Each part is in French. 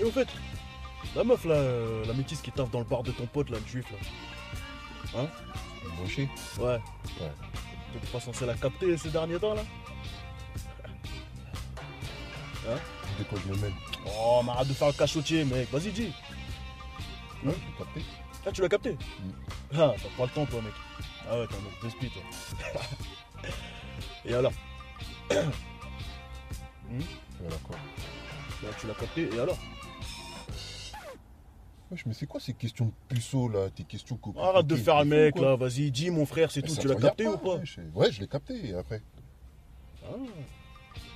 Et au fait, la meuf là, la métisse qui taffe dans le bar de ton pote là, le juif là. Hein? Embauché. Ouais. Ouais. T'es pas censé la capter ces derniers temps là? Hein? De quoi je me mêle? Oh, mais arrête de faire le cachotier, mec. Vas-y, dis. Ouais, j'ai capté. Ah, tu l'as capté? Ah, t'as pas le temps, toi, mec. Ah ouais, t'es un mec de speed, toi. Et alors? Voilà quoi. Là, tu l'as capté, et alors? Wesh, mais c'est quoi ces questions de puceau là? Tes questions coco. Arrête de faire un mec, là. Vas-y, dis, mon frère, c'est tout. Ça Tu te l'as regarde capté ou pas? Ouais, je l'ai capté, et après. Ah,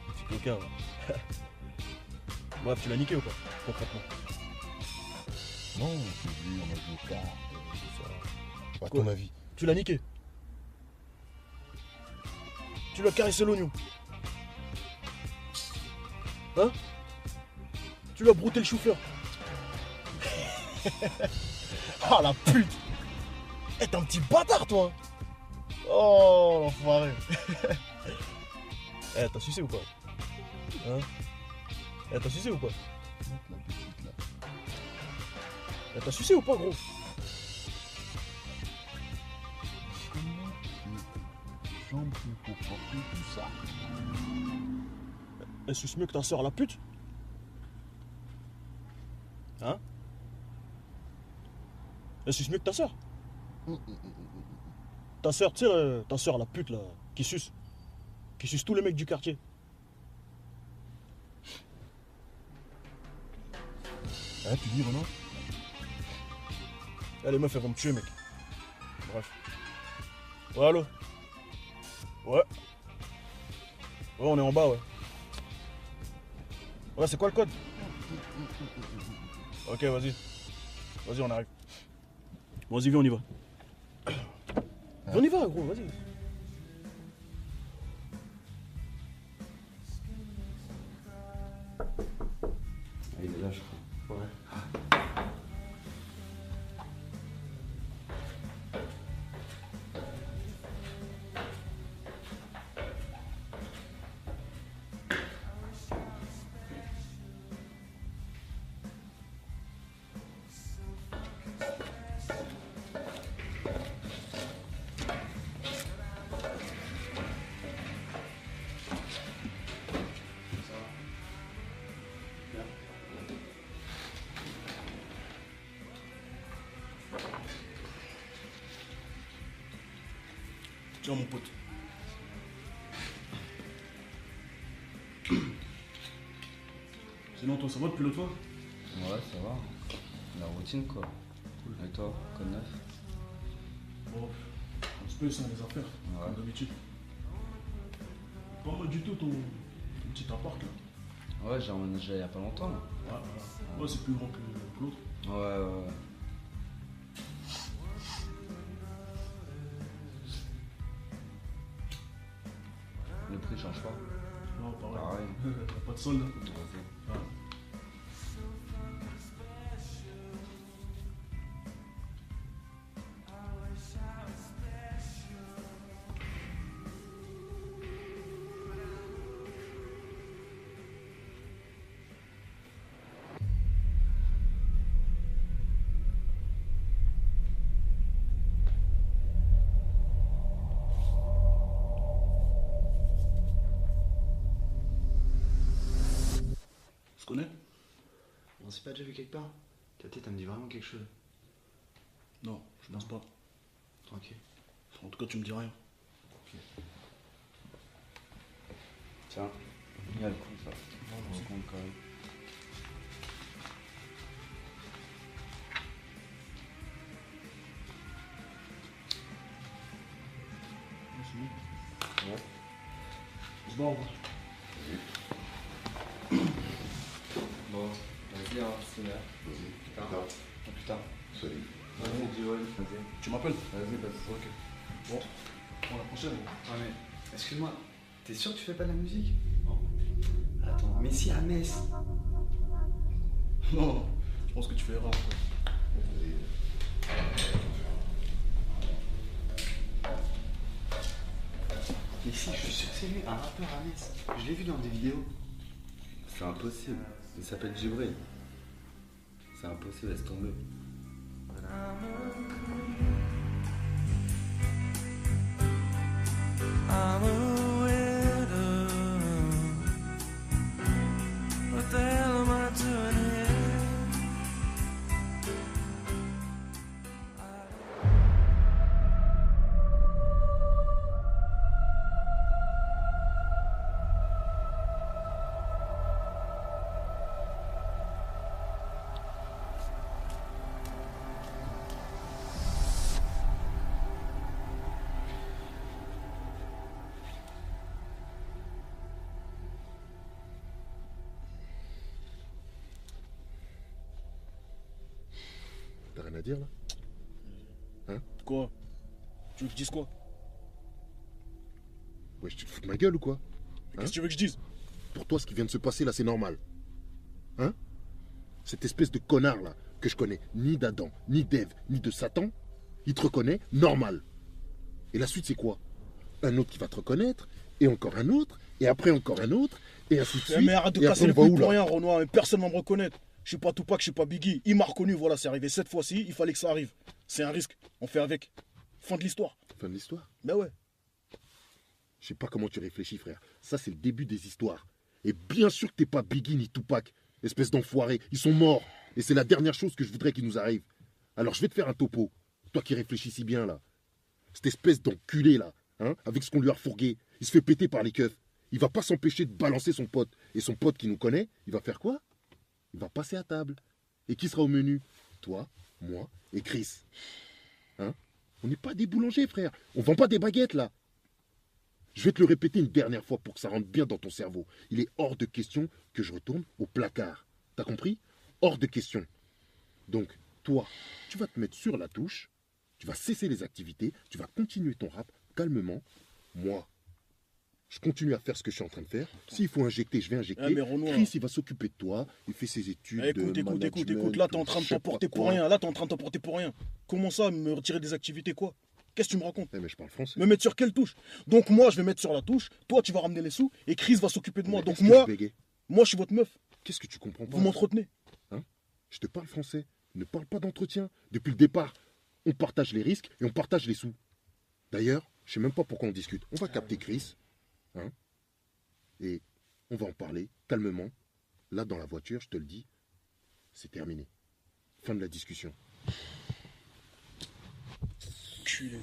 petit coquin, là. Bref, tu l'as niqué ou pas? Concrètement. Non, c'est vu, on a joué aux cartes, tout ça. À Quoi? ton avis? Tu l'as niqué? Tu l'as caressé l'oignon? Hein? Tu lui as brouté le chou-fleur? Ah la pute! Eh, t'es un petit bâtard, toi! Oh, l'enfoiré! Eh, t'as sucé ou pas? Hein? Eh, t'as sucé ou pas? La petite là. Eh, t'as sucé ou pas, gros? Chambre pour porter tout ça. Elle suce mieux que ta soeur, la pute? Hein? Elle suce mieux que ta soeur? Ta soeur, tu sais, ta soeur, la pute, là, qui suce tous les mecs du quartier. Hein, tu dis Renan? Eh, les meufs, elles vont me tuer, mec. Bref. Ouais, allô? Ouais. Ouais, on est en bas, ouais. Ouais, c'est quoi le code? Ok, vas-y. Vas-y, on arrive. Vas-y, viens, on y va. On y va, gros, vas-y. Il est là, je crois. Ouais. Tiens, mon pote. Sinon, toi, ça va depuis l'autre fois? Ouais, ça va. La routine, quoi. Cool. Et toi, code neuf? Bon, on se paye ça, les affaires, Ouais. comme d'habitude. Pas mal du tout ton petit appart, là. Ouais, j'ai emménagé il y a pas longtemps, là. Ouais, voilà. Ouais, c'est plus grand que l'autre. Ouais. Le prix change pas. Non, pareil. Pareil. T'as pas de solde, là. Vas-y. Ouais. On se connaît? On s'est pas déjà vu quelque part? Ta tête, elle me dit vraiment quelque chose. Non, je pense pas. Tranquille. En tout cas, tu me dis rien. Tiens, il y a le compte, ça. On se compte quand même. Ouais. On se barre, on va. Bon, vas-y, hein, c'est là. Vas-y. Putain. À plus tard. Salut. Vas-y, Joël, vas-y. Tu m'appelles? Vas-y, passe. Ok. Bon, pour la prochaine. Ah mais, excuse-moi, t'es sûr que tu fais pas de la musique? Non. Attends, mais si à Metz. Non, je pense que tu fais erreur. Mais si, je suis sûr que c'est lui, un rappeur à Metz. Je l'ai vu dans des vidéos. C'est impossible. Il s'appelle Jibril. C'est impossible, laisse tomber. I'm a widow. What the hell am I doing here? T'as rien à dire là? Quoi? Tu veux que je dise quoi? Ouais, tu te fous de ma gueule ou quoi? Qu'est-ce que tu veux que je dise? Pour toi, ce qui vient de se passer là, c'est normal. Hein? Cette espèce de connard là, que je connais ni d'Adam, ni d'Ève, ni de Satan, il te reconnaît normal. Et la suite, c'est quoi? Un autre qui va te reconnaître, et encore un autre, et après encore un autre, et ainsi de suite. Mais arrête de Et casser après, les on va couilles où, pour là? rien, Renoir, mais personne va me reconnaître. Je suis pas Tupac, je suis pas Biggie. Il m'a reconnu, voilà, c'est arrivé cette fois-ci, il fallait que ça arrive. C'est un risque, on fait avec. Fin de l'histoire. Fin de l'histoire? Ben ouais. Je sais pas comment tu réfléchis, frère. Ça, c'est le début des histoires. Et bien sûr que t'es pas Biggie ni Tupac. Espèce d'enfoiré. Ils sont morts. Et c'est la dernière chose que je voudrais qu'il nous arrive. Alors, je vais te faire un topo. Toi qui réfléchis si bien, là. Cette espèce d'enculé, là, hein, avec ce qu'on lui a refourgué, il se fait péter par les keufs. Il va pas s'empêcher de balancer son pote. Et son pote qui nous connaît, il va faire quoi? Il va passer à table. Et qui sera au menu? Toi, moi et Chris. Hein? On n'est pas des boulangers, frère. On vend pas des baguettes, là. Je vais te le répéter une dernière fois pour que ça rentre bien dans ton cerveau. Il est hors de question que je retourne au placard. T'as compris? Hors de question. Donc, toi, tu vas te mettre sur la touche, tu vas cesser les activités, tu vas continuer ton rap calmement. Moi, je continue à faire ce que je suis en train de faire. S'il faut injecter, je vais injecter. Ah, mais Renoir. Chris, il va s'occuper de toi. Il fait ses études. Eh, écoute, de management, là t'es en train de je sais pas t'emporter pour quoi. rien. Là t'es en train de t'emporter pour rien. Comment ça, me retirer des activités, quoi? Qu'est-ce que tu me racontes? Eh, mais je parle français. Me mettre sur quelle touche? Donc moi je vais mettre sur la touche, toi tu vas ramener les sous et Chris va s'occuper de moi. Mais Donc est-ce que moi, je bégaye? moi je suis votre meuf. Qu'est-ce que tu comprends pas? Vous m'entretenez. Je te parle français. Ne parle pas d'entretien. Depuis le départ, on partage les risques et on partage les sous. D'ailleurs, je sais même pas pourquoi on discute. On va capter Chris. Hein, et on va en parler calmement. Là, dans la voiture, je te le dis, c'est terminé. Fin de la discussion. Culé.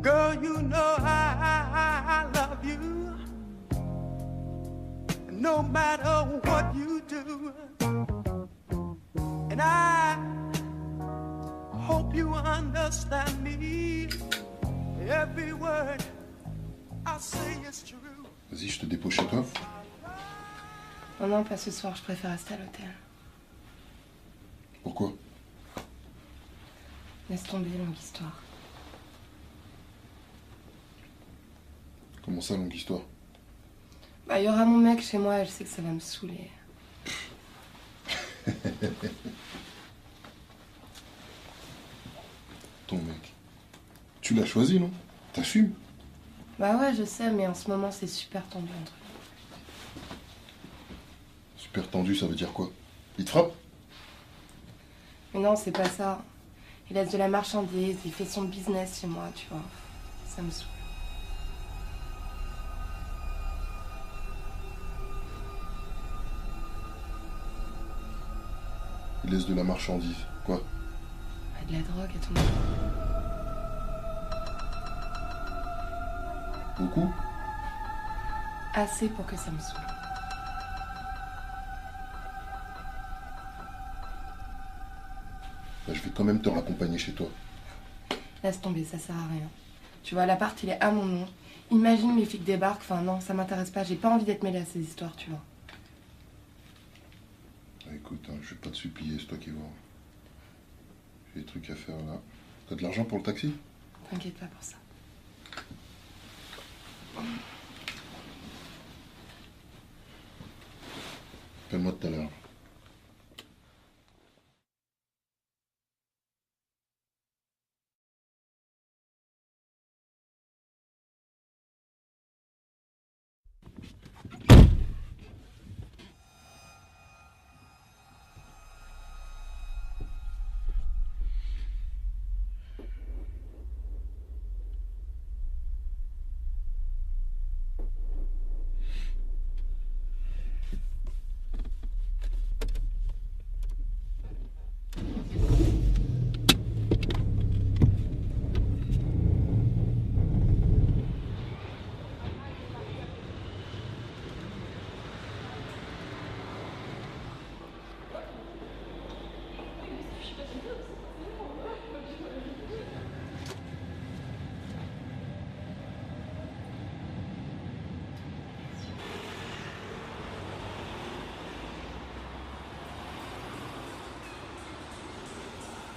Girl, you know I love you. No matter what you do. And I hope you understand me. Every word I say is true. Vas-y, je te dépose chez toi. Oh non, pas ce soir, je préfère rester à l'hôtel. Pourquoi? Laisse tomber, longue histoire. Comment ça, longue histoire? Bah, il y aura mon mec chez moi et je sais que ça va me saouler. Ton mec. Tu l'as choisi, non? T'assumes? Bah ouais, je sais, mais en ce moment, c'est super tendu entre nous. Super tendu, ça veut dire quoi? Il te frappe? Mais non, c'est pas ça. Il laisse de la marchandise, il fait son business chez moi, tu vois. Ça me saoule. Il laisse de la marchandise. Quoi? Bah, de la drogue à ton avis. Beaucoup? Assez pour que ça me saoule. Bah, je vais quand même te raccompagner chez toi. Laisse tomber, ça sert à rien. Tu vois, l'appart, il est à mon nom. Imagine les flics débarquent. Enfin, non, ça m'intéresse pas. J'ai pas envie d'être mêlée à ces histoires, tu vois. Ah, écoute, hein, je vais pas te supplier, c'est toi qui vois. J'ai des trucs à faire là. T'as de l'argent pour le taxi? T'inquiète pas pour ça. Appelle-moi tout à l'heure.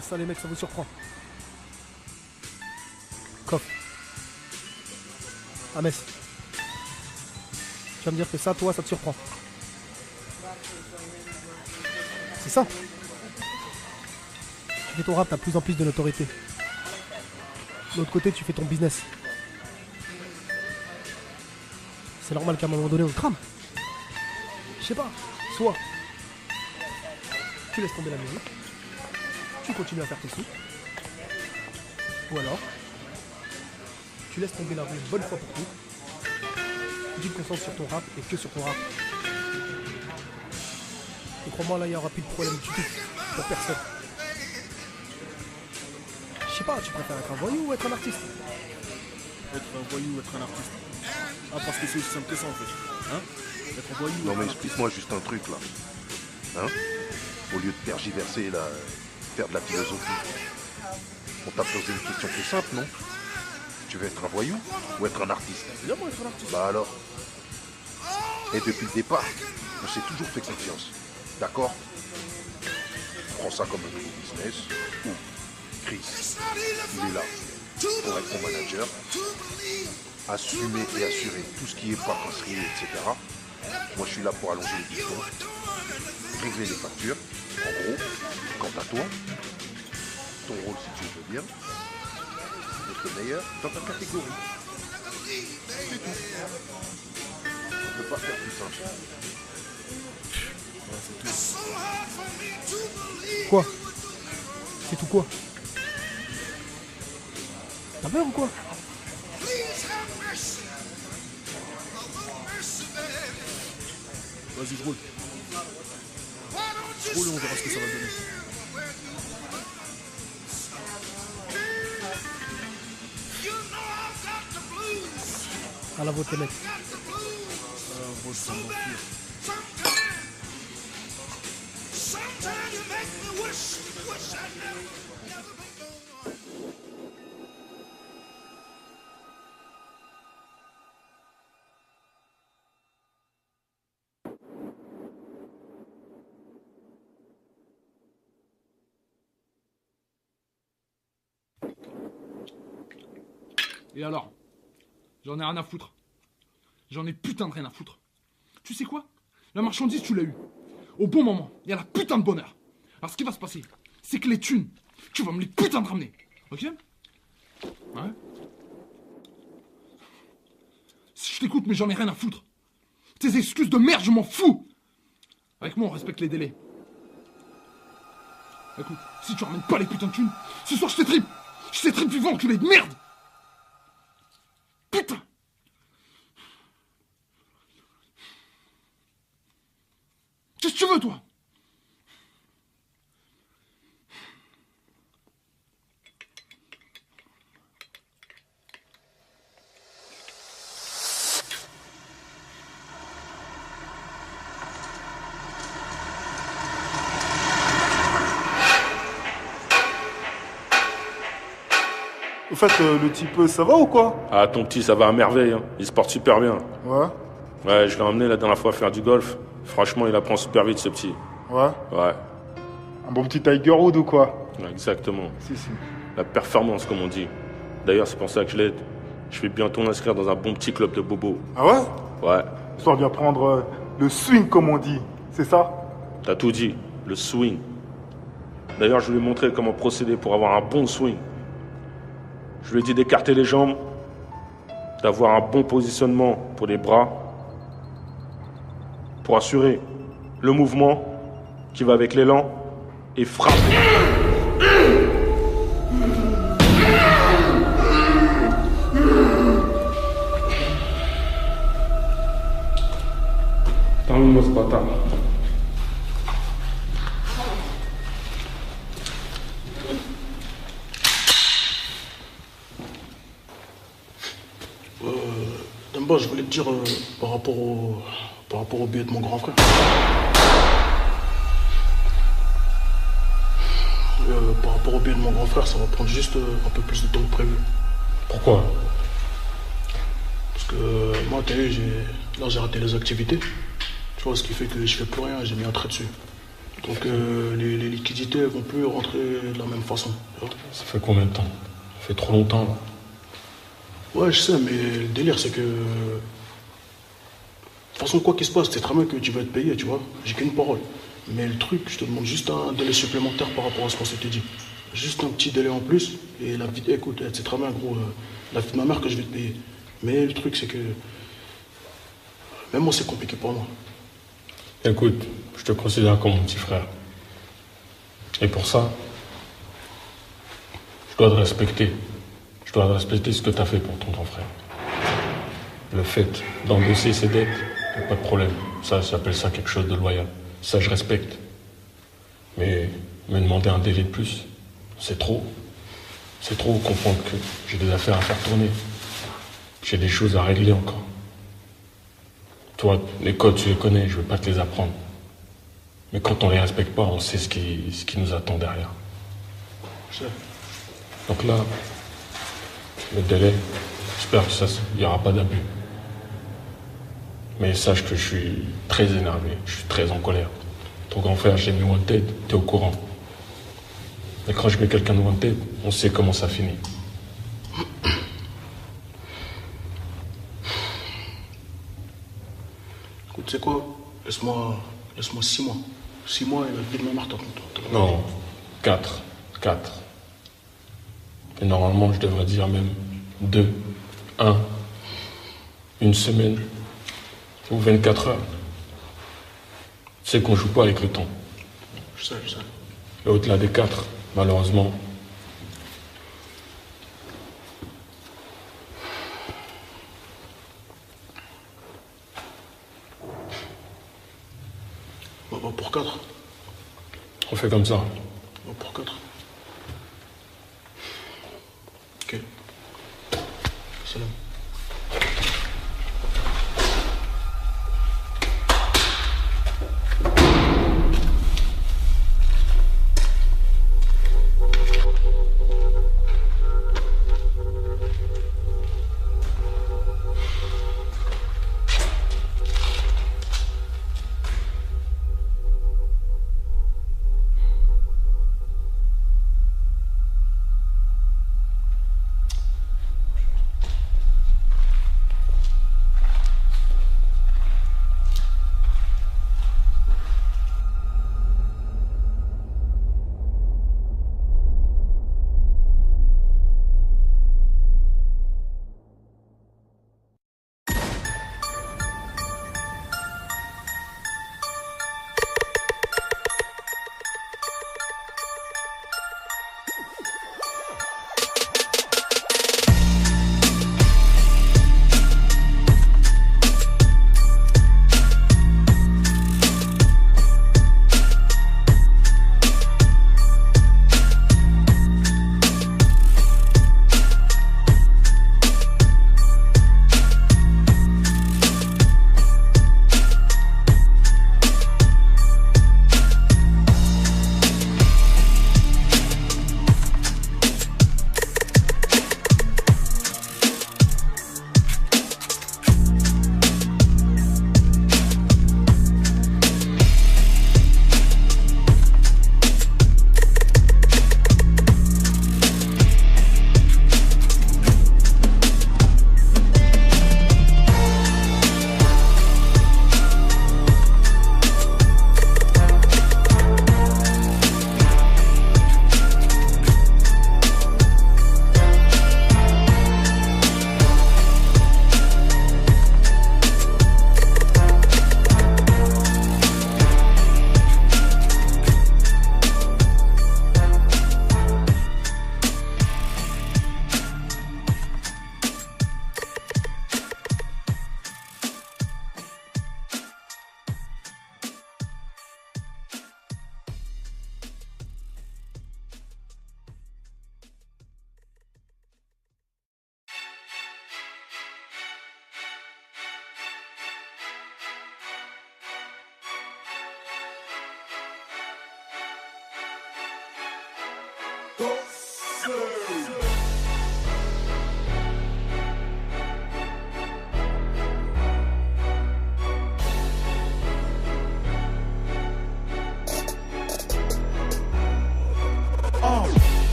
Ça, les mecs, ça vous surprend. Coff. Ahmed. Tu vas me dire que ça, toi, ça te surprend. C'est ça. Tu fais ton rap, t'as de plus en plus de notoriété. De l'autre côté, tu fais ton business. C'est normal qu'à un moment donné, on te crame. Je sais pas. Soit tu laisses tomber la musique, tu continues à faire tes sous. Ou alors, tu laisses tomber la rue une bonne fois pour toutes. Tu te concentres sur ton rap et que sur ton rap. Et crois-moi, là, il n'y aura plus de problème du tout. Pour personne. Je sais pas, tu préfères être un voyou ou être un artiste? Être un voyou ou être un artiste? Ah, parce que c'est aussi simple que ça en fait. Hein? Être un voyou. Non mais explique-moi juste un truc là. Hein? Au lieu de tergiverser là, faire de la philosophie. On t'a posé une question plus simple, non? Tu veux être un voyou ou être un artiste? Évidemment être un artiste. Bah alors. Et depuis le départ, on s'est toujours fait confiance. D'accord? Prends ça comme un nouveau business. Ou Chris, il est là pour être ton manager. Assumer et assurer tout ce qui est paperasserie, etc. Moi, je suis là pour allonger les bifetons, régler les factures. En gros, quant à toi, ton rôle, si tu le veux bien, d'être le meilleur dans ta catégorie. C'est tout. On ne peut pas faire plus simple. Quoi? C'est tout quoi? T'as peur ou quoi? Vas-y, je roule. Je roule et on verra ce que ça va donner. À la vôtre les mecs. Moi, je sens m'enfuir. Et alors? J'en ai rien à foutre. J'en ai putain de rien à foutre. Tu sais quoi? La marchandise, tu l'as eue. Au bon moment. Et à la putain de bonheur. Alors ce qui va se passer, c'est que les thunes, tu vas me les putain de ramener. Ok? Ouais? Je t'écoute, mais j'en ai rien à foutre. Tes excuses de merde, je m'en fous. Avec moi, on respecte les délais. Écoute, si tu ramènes pas les putains de thunes, ce soir je t'étripe. Je t'étripe vivant, enculé de merde. Putain. Qu'est-ce que tu veux, toi? Au fait, le type, ça va ou quoi? Ah, ton petit, ça va à merveille, hein. Il se porte super bien. Ouais. Ouais, je l'ai emmené la dernière fois faire du golf. Franchement, il apprend super vite, ce petit. Ouais. Ouais. Un bon petit Tiger Wood ou quoi? Ouais, exactement. Si. La performance, comme on dit. D'ailleurs, c'est pour ça que je l'aide. Je vais bientôt m'inscrire dans un bon petit club de bobo. Ah ouais? Ouais. Histoire de bien prendre le swing, comme on dit. C'est ça? T'as tout dit. Le swing. D'ailleurs, je lui ai montré comment procéder pour avoir un bon swing. Je lui ai dit d'écarter les jambes, d'avoir un bon positionnement pour les bras, pour assurer le mouvement qui va avec l'élan et frapper. Termine-moi ce bâtard. Demba, je voulais te dire par rapport au billet de mon grand frère. Par rapport au billet de mon grand frère, ça va prendre juste un peu plus de temps que prévu. Pourquoi? Parce que moi, t'as vu, là j'ai raté les activités. Tu vois, ce qui fait que je fais plus rien, j'ai mis un trait dessus. Donc les liquidités elles vont plus rentrer de la même façon. Tu vois. Ça fait combien de temps? Ça fait trop longtemps là. Ouais, je sais, mais le délire, c'est que... De toute façon, quoi qu'il se passe, c'est très bien que tu vas être payé, tu vois. J'ai qu'une parole. Mais le truc, je te demande juste un délai supplémentaire par rapport à ce qu'on s'était dit. Juste un petit délai en plus. Et la vie... Écoute, c'est très bien, gros. La vie de ma mère que je vais te payer. Mais le truc, c'est que... Même moi, c'est compliqué pour moi. Écoute, je te considère comme mon petit frère. Et pour ça, je dois te respecter. Je dois respecter ce que tu as fait pour ton grand frère. Le fait d'endosser ses dettes, y a pas de problème. Ça, j'appelle ça quelque chose de loyal. Ça, je respecte. Mais me demander un délai de plus, c'est trop. C'est trop comprendre que j'ai des affaires à faire tourner. J'ai des choses à régler encore. Toi, les codes, tu les connais, je ne vais pas te les apprendre. Mais quand on les respecte pas, on sait ce qui nous attend derrière. Je sais. Donc là, le délai, j'espère qu'il n'y aura pas d'abus. Mais sache que je suis très énervé, je suis très en colère. Ton grand frère, j'ai mis wanted, t'es au courant. Mais quand je mets quelqu'un de wanted, on sait comment ça finit. Écoute, tu sais quoi? Laisse-moi 6 mois. 6 mois et la vie de ma mère t'attend. Non, 4. Et normalement, je devrais dire même 2, 1, une semaine ou 24 heures. Tu sais qu'on joue pas avec le temps. Je sais. Et au-delà des 4, malheureusement, On va pour 4. on fait comme ça. On va pour 4. Ok. Salam.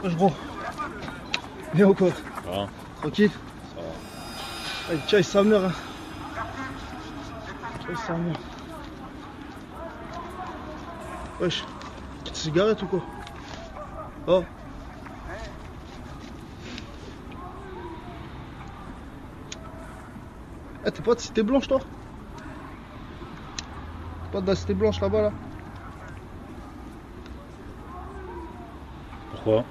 Wesh bro. Bien ou quoi? Ça va. Tranquille? Ça va. Allez, chai sa mère. Hein. Chai sa mère. Wesh. Petite cigarette ou quoi? Oh. Eh, t'es pas de Cité Blanche toi? T'es pas de la Cité Blanche là-bas là? Pourquoi?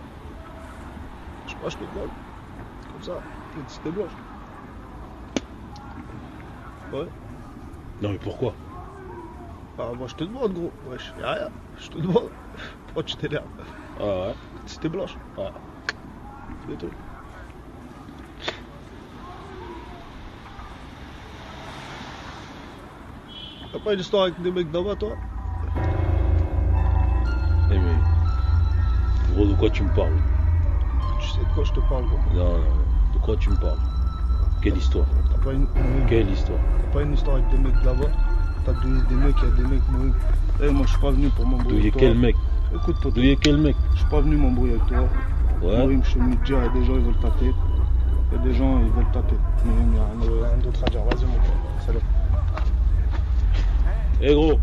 Je sais pas, je te demande. Comme ça, t'es de Cité Blanche. Ouais. Non mais pourquoi? Bah moi je te demande gros. Wesh, y'a rien. Je te demande. Pourquoi tu t'énerves? Ah ouais. Cité Blanche. Ouais. C'est tout. T'as pas une histoire avec des mecs d'en-bas toi? Eh mais... Gros, de quoi tu me parles? Tu sais de quoi je te parle gros? Non, non, de quoi tu me parles? Quelle histoire? T'as pas une... Quelle histoire? T'as pas une histoire avec des mecs là-bas? T'as douillé des mecs, y'a des mecs moi. Eh moi je suis pas venu pour m'embrouiller Douiller avec toi. quel mec? Écoute poteau. Douiller quel mec? Je suis pas venu m'embrouiller avec toi. Ouais. Moi, je suis venu te dire, y'a des gens ils veulent ta tête. Y'a des gens ils veulent ta tête. Mais il y a rien d'autre à dire. Vas-y mon pote. Salut. Eh gros.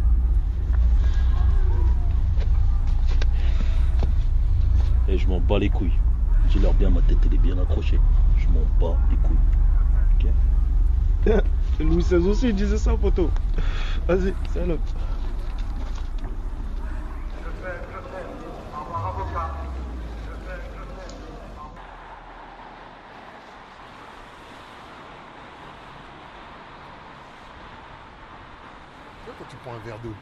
Eh je m'en bats les couilles. Dis-leur bien, ma tête elle est bien accrochée. Je m'en bats les couilles. Ok? Louis XVI aussi il disait ça poteau. Vas-y, salut. Quand tu prends un verre d'eau,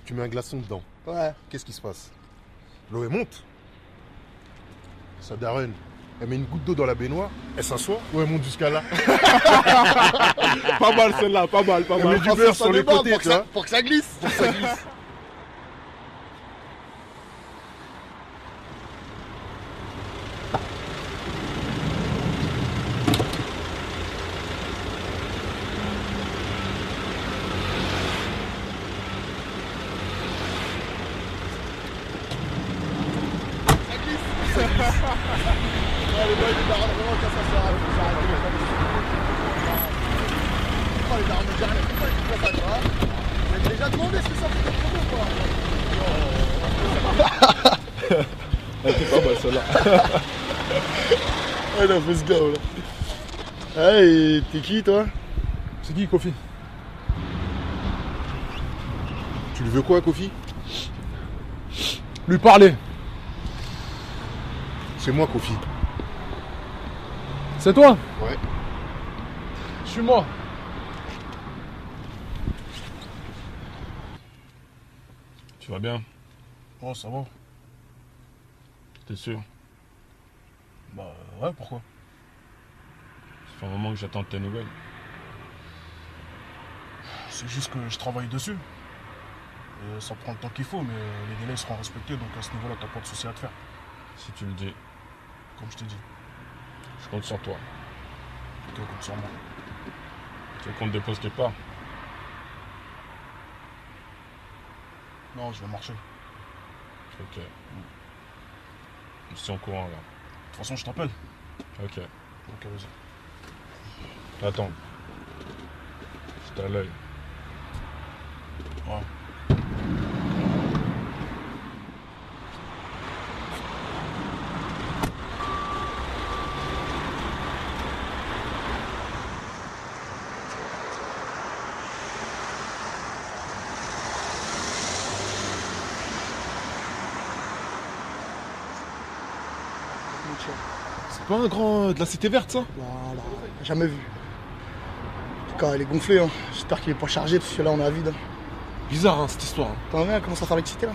tu mets un glaçon dedans. Ouais. Qu'est-ce qui se passe? L'eau elle monte. Sa daronne, elle met une goutte d'eau dans la baignoire, elle s'assoit ou elle monte jusqu'à là. Pas mal celle-là, pas mal, pas Elle mal. met du beurre sur les côtés, tu vois. Pour que ça glisse. Pour que ça glisse. Déjà demandé ce que ça fait Elle était pas mal celle-là. Elle a fait ce gars là. Hey, t'es qui toi? C'est qui Kofi? Tu lui veux quoi Kofi? Lui parler. C'est moi Kofi. C'est toi? Ouais. Je suis moi. Tu vas bien? Oh, ça va. T'es sûr? Bah ouais, pourquoi? Ça fait un moment que j'attends tes nouvelles. C'est juste que je travaille dessus. Et ça prend le temps qu'il faut, mais les délais seront respectés, donc à ce niveau-là, t'as pas de souci à te faire. Si tu le dis. Comme je t'ai dit. Je compte sur toi. Toi, compte sur moi. Tu veux qu'on te dépose quelque part? Non, je vais marcher. Ok. Je suis au courant là. De toute façon, je t'appelle. Ok. Ok, vas-y. Attends. C'est à l'œil. Ouais. C'est pas un grand de la cité verte, ça? Non, jamais vu. En tout cas, il est gonflé, hein. J'espère qu'il est pas chargé, parce que là, on est à vide. Bizarre, hein, cette histoire. T'en viens, elle commence à faire l'excité, là.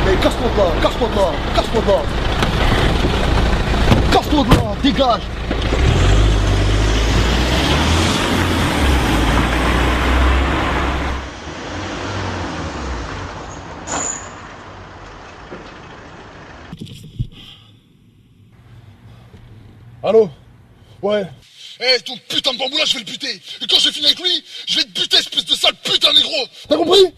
Mais casse-toi de là, casse-toi de là, casse-toi de là. Casse-toi de là, dégage. Allô? Ouais. Eh, ton putain de bamboula, je vais le buter. Et quand j'ai fini avec lui, je vais te buter, espèce de sale putain négro. T'as compris?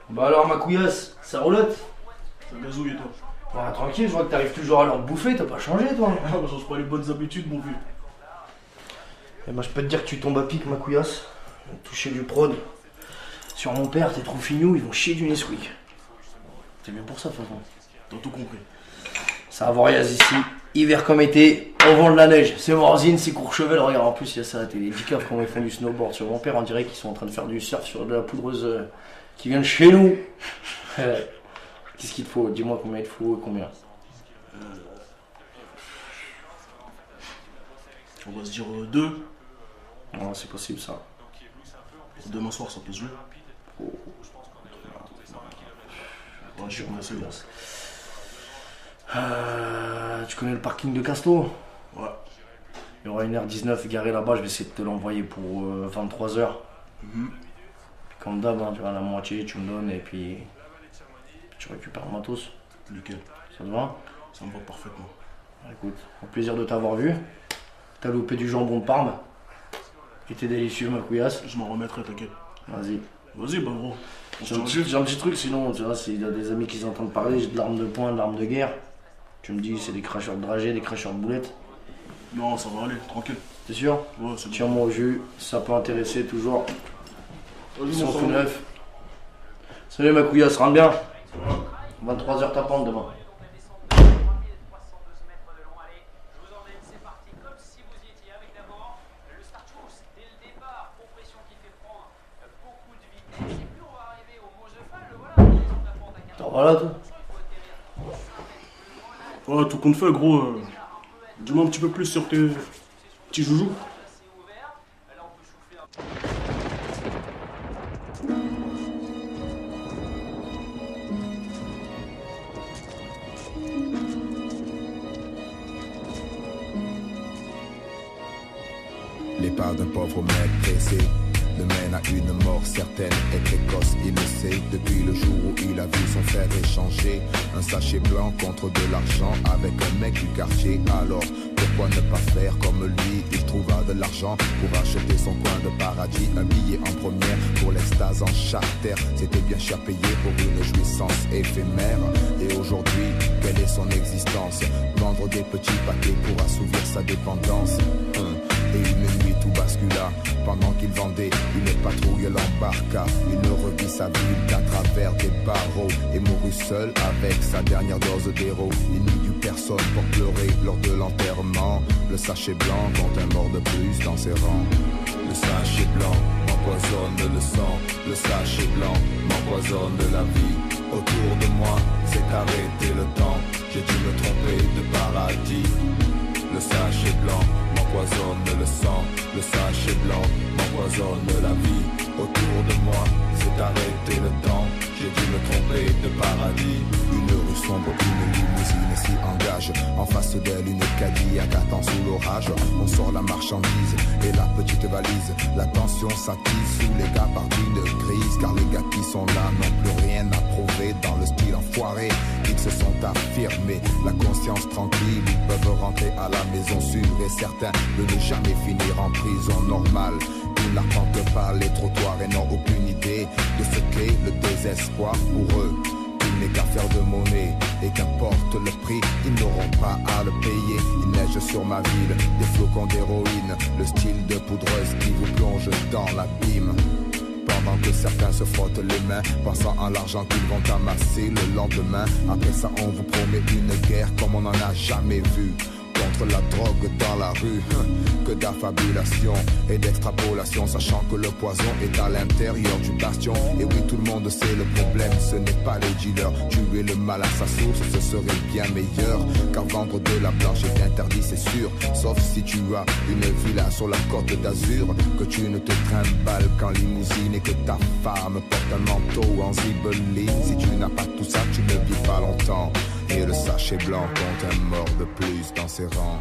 Bah alors ma couillasse, ça roulotte? Ça gazouille et toi? Bah tranquille, je vois que t'arrives toujours à leur bouffer, t'as pas changé toi? Ah bah change pas les bonnes habitudes mon vieux. Eh ben je peux te dire que tu tombes à pic ma couillasse. Toucher du prod. Sur mon père, t'es trop fignou, ils vont chier du Nesquik. C'est bien pour ça de toute façon. T'as tout compris. Ça avoriaz ici, hiver comme été, on vend de la neige, c'est Morzine, c'est Courchevel, regarde en plus il y a ça, t'es les dicafs quand ils font du snowboard sur mon père, on dirait qu'ils sont en train de faire du surf sur de la poudreuse qui vient de chez nous. Qu'est-ce qu'il te faut? Dis-moi combien il te faut et combien. On va se dire 2. Non, c'est possible ça. Demain soir ça peut se jouer. Oh. Ouais, je suis remercié. Tu connais le parking de Casto? Ouais. Il y aura une R19 garée là-bas, je vais essayer de te l'envoyer pour 23h. Comme d'hab, hein, tu vois, la moitié, tu me donnes et puis tu récupères le matos. Nickel. Ça te va? Ça me va parfaitement. Écoute, au plaisir de t'avoir vu. T'as loupé du jambon de Parme. Il était délicieux ma couillasse. Je m'en remettrai, t'inquiète. Vas-y. Vas-y, bah gros. J'ai un petit truc sinon, tu vois, s'il y a des amis qui s'entendent parler, j'ai de l'arme de poing, de l'arme de guerre. Tu me dis c'est des cracheurs de dragées, des cracheurs de boulettes. Non, ça va aller, tranquille. T'es sûr? Ouais, c'est bon. Tiens-moi au jus, ça peut intéresser toujours. Ils sont tout neufs. Salut ma couillasse, rentre bien. 23h tapante demain. Voilà tout. Ouais, tout compte fait, gros. Dis-moi un petit peu plus sur tes petits joujoux. Les pas d'un pauvre mec pressé le mène à une mort certaine et précoce, il le sait. Depuis le jour où il a vu son frère échanger un sachet blanc contre de l'argent avec un mec du quartier. Alors pourquoi ne pas faire comme lui? Il trouva de l'argent pour acheter son coin de paradis, un billet en première pour l'extase en charter. C'était bien cher payé pour une jouissance éphémère. Et aujourd'hui, quelle est son existence? Vendre des petits paquets pour assouvir sa dépendance. Et une nuit tout bascula, pendant qu'il vendait, une patrouille l'embarqua. Il ne revit sa ville qu'à travers des barreaux et mourut seul avec sa dernière dose d'héros. Il n'y eut personne pour pleurer lors de l'enterrement. Le sachet blanc compte un mort de plus dans ses rangs. Le sachet blanc m'empoisonne le sang. Le sachet blanc m'empoisonne la vie. Autour de moi s'est arrêté le temps. J'ai dû me tromper de paradis. Le sachet blanc m'empoisonne le sang. Le sachet blanc m'empoisonne la vie. Autour de moi s'est arrêté le temps. J'ai dû me tromper de paradis. Une rue sombre, une limousine s'y engage. En face d'elle une Cadillac attend sous l'orage. On sort la marchandise et la petite valise. La tension s'attise sous les gabardines grises. Car les gars qui sont là n'ont plus rien à prouver. Dans le style enfoiré, ils se sont affirmés. La conscience tranquille, ils peuvent rentrer à la maison sûre et certains de ne jamais finir en prison normale. qui n'arpentent pas les trottoirs et n'ont aucune idée de ce qu'est le désespoir pour eux. Il n'est qu'à faire de monnaie et qu'importe le prix, ils n'auront pas à le payer. Il neige sur ma ville, des flocons d'héroïne, le style de poudreuse qui vous plonge dans l'abîme. Pendant que certains se frottent les mains, pensant à l'argent qu'ils vont amasser le lendemain. Après ça, on vous promet une guerre comme on n'en a jamais vu. Contre la drogue dans la rue, que d'affabulation et d'extrapolation, sachant que le poison est à l'intérieur du bastion. Et oui, tout le monde sait le problème, ce n'est pas les dealers. Tuer le mal à sa source, ce serait bien meilleur, car vendre de la blanche est interdit, c'est sûr. Sauf si tu as une villa sur la côte d'Azur, que tu ne te trimbales qu'en limousine et que ta femme porte un manteau en zibeline. Si tu n'as pas tout ça, tu ne vis pas longtemps. Et le sachet blanc compte un mort de plus dans ses rangs.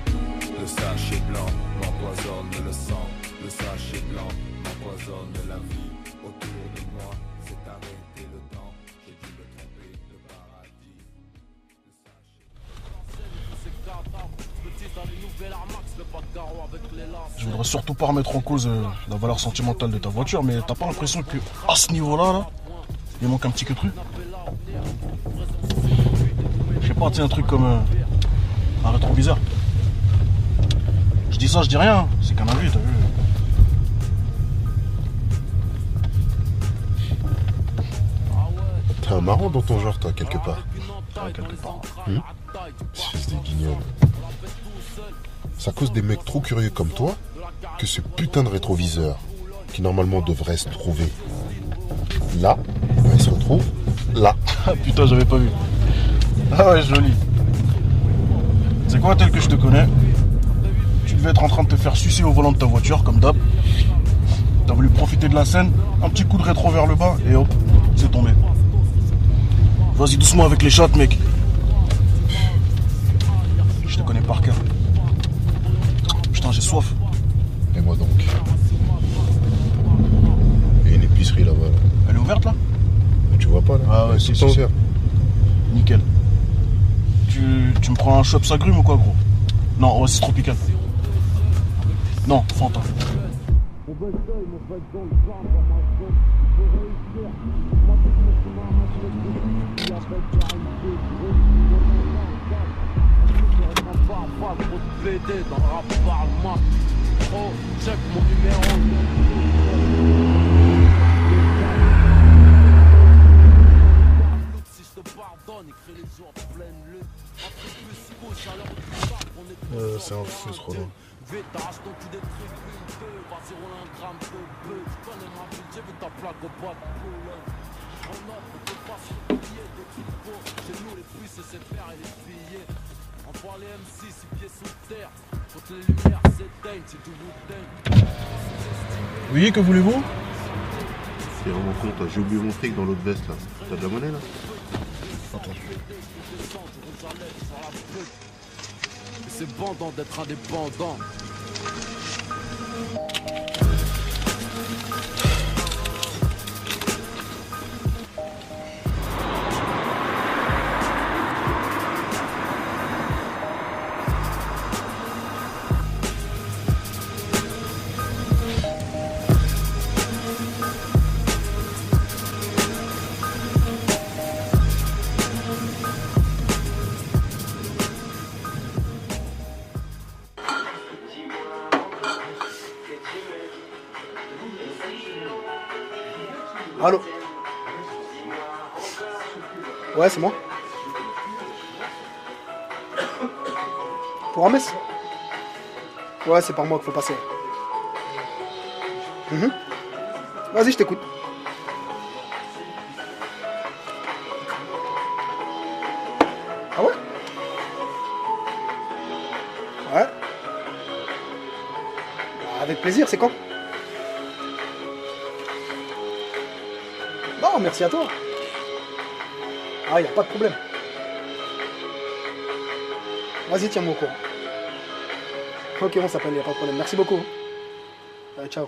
Le sachet blanc m'empoisonne le sang. Le sachet blanc m'empoisonne la vie. Autour de moi, c'est arrêté le temps. J'ai dû me tromper de paradis. Je voudrais surtout pas remettre en cause la valeur sentimentale de ta voiture, mais t'as pas l'impression que à ce niveau-là, là, il manque un petit que truc? Je sais pas, tu sais, un truc comme un rétroviseur. Je dis ça, je dis rien, c'est qu'un avis, t'as vu. T'es un marrant dans ton genre, toi, quelque part. Ouais, quelque part. Espèce de guignol. C'est à cause des mecs trop curieux comme toi que ce putain de rétroviseur, qui normalement devrait se trouver là, il se retrouve là. Ah putain, j'avais pas vu. Ah ouais, joli. C'est quoi, tel que je te connais, tu devais être en train de te faire sucer au volant de ta voiture, comme d'hab. T'as voulu profiter de la scène, un petit coup de rétro vers le bas, et hop, c'est tombé. Vas-y doucement avec les chattes, mec. Je te connais par cœur. Putain, j'ai soif. Et moi donc. Il y a une épicerie là-bas. Là. Elle est ouverte là? Tu vois pas là? Ah ouais, c'est ouvert. Nickel. Tu me prends un chops agrumes ou quoi, gros? Non, ouais, c'est tropical. Non, Fanta. Dans le rap parle-moi. Oh, check mon numéro. C'est un feu trop loin. Oui, que voulez-vous? C'est vraiment con, toi. J'ai oublié mon fric dans l'autre veste là. T'as de la monnaie là? Attends. C'est bandant d'être indépendant. Allô? Ouais, c'est moi. Pour Hermès? Ouais, c'est par moi qu'il faut passer. Vas-y, je t'écoute. Ah ouais? Ouais. Avec plaisir, c'est quand? Non, merci à toi. Ah, y a pas de problème. Vas-y, tiens-moi au courant. Ok, on s'appelle, y a pas de problème. Merci beaucoup. Allez, ciao.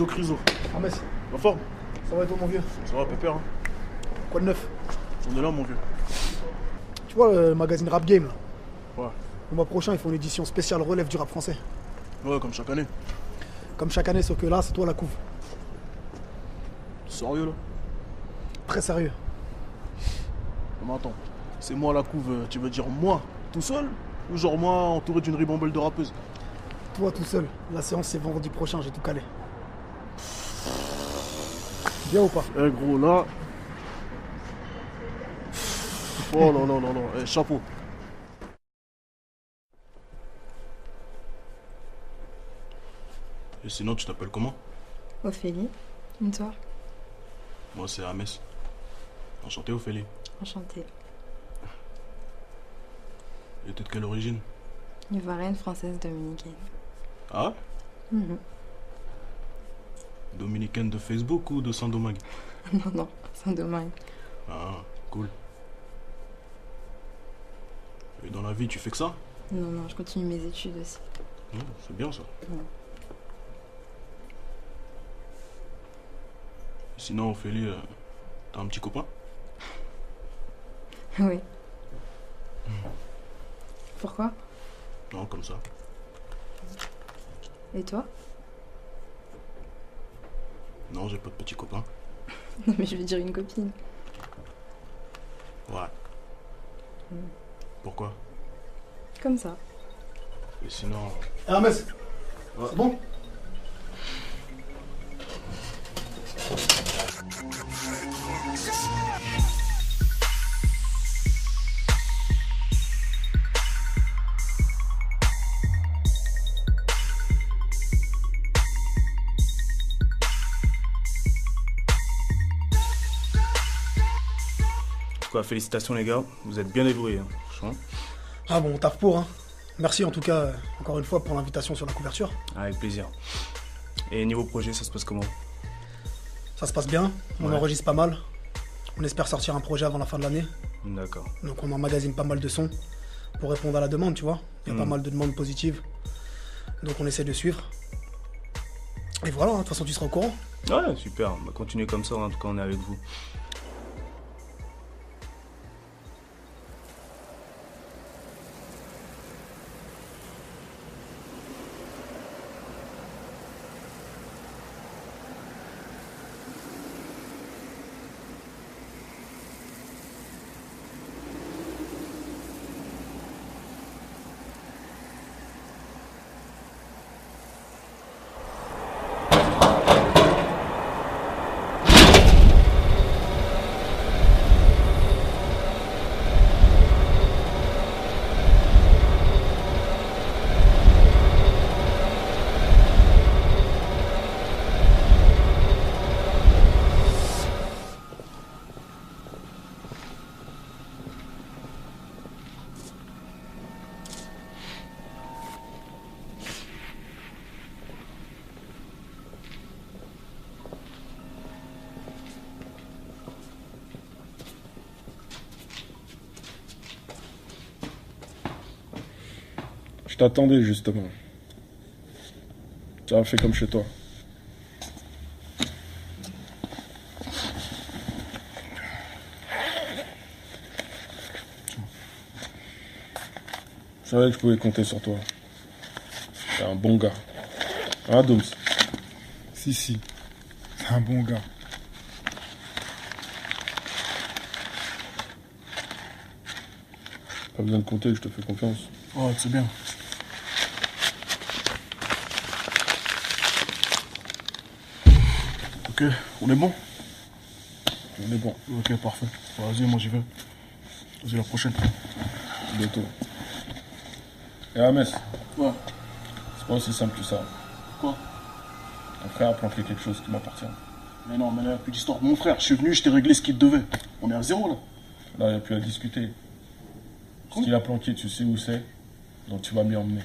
Criso. Ah, merci. En forme? Ça va et toi, mon vieux? Ça va, pépère, hein? Quoi de neuf? On est là, mon vieux. Tu vois le magazine Rap Game là? Ouais. Le mois prochain, ils font une édition spéciale relève du rap français. Ouais, comme chaque année. Comme chaque année, sauf que là, c'est toi la couve. Sérieux, là? Très sérieux. Mais attends, c'est moi la couve, tu veux dire moi, tout seul? Ou genre moi, entouré d'une ribambelle de rappeuses? Toi tout seul. La séance, c'est vendredi prochain, j'ai tout calé. Bien ou pas? Eh gros, là... Oh là là là là, eh, chapeau. Et sinon, tu t'appelles comment? Ophélie. Et toi? Moi, c'est Ames. Enchanté, Ophélie. Enchantée. Et t'es de quelle origine? Ivoirienne, française, dominicaine. Ah? Mhm. Dominicaine de Facebook ou de Saint-Domingue? Non, non, Saint-Domingue. Ah, cool. Et dans la vie, tu fais que ça? Non, non, je continue mes études aussi. C'est bien ça. Ouais. Sinon, Ophélie, t'as un petit copain? Oui. Pourquoi? Non, comme ça. Et toi? Non, j'ai pas de petit copain. Non, mais je veux dire une copine. Ouais. Pourquoi? Comme ça. Et sinon... Hermès, c'est bon? Quoi, félicitations les gars, vous êtes bien débrouillés. Hein. Franchement. Ah bon, on taffe pour, hein. Merci en tout cas, encore une fois, pour l'invitation sur la couverture. Avec plaisir. Et niveau projet, ça se passe comment? Ça se passe bien, on Ouais. enregistre pas mal. On espère sortir un projet avant la fin de l'année. D'accord. Donc on emmagasine pas mal de sons pour répondre à la demande, tu vois. Il y a pas mal de demandes positives. Donc on essaie de suivre. Et voilà, hein, de toute façon tu seras au courant. Ouais, super. On va continuer comme ça, en tout cas on est avec vous. Je t'attendais justement. Ça a fait comme chez toi. Je savais que je pouvais compter sur toi. T'es un bon gars. Hein, Dooms? Si, c'est un bon gars. Pas besoin de compter, je te fais confiance. Ouais, c'est bien. Ok, on est bon? On est bon. Ok, parfait. Vas-y, moi j'y vais. Vas-y, la prochaine. Bientôt. Et Hermès? Ouais. C'est pas aussi simple que ça. Quoi? Ton frère a planqué quelque chose qui m'appartient. Mais non, mais là, il n'y a plus d'histoire. Mon frère, je suis venu, je t'ai réglé ce qu'il te devait. On est à zéro là. Là, il n'y a plus à discuter. Ce qu'il a planqué, tu sais où c'est, donc tu vas m'y emmener.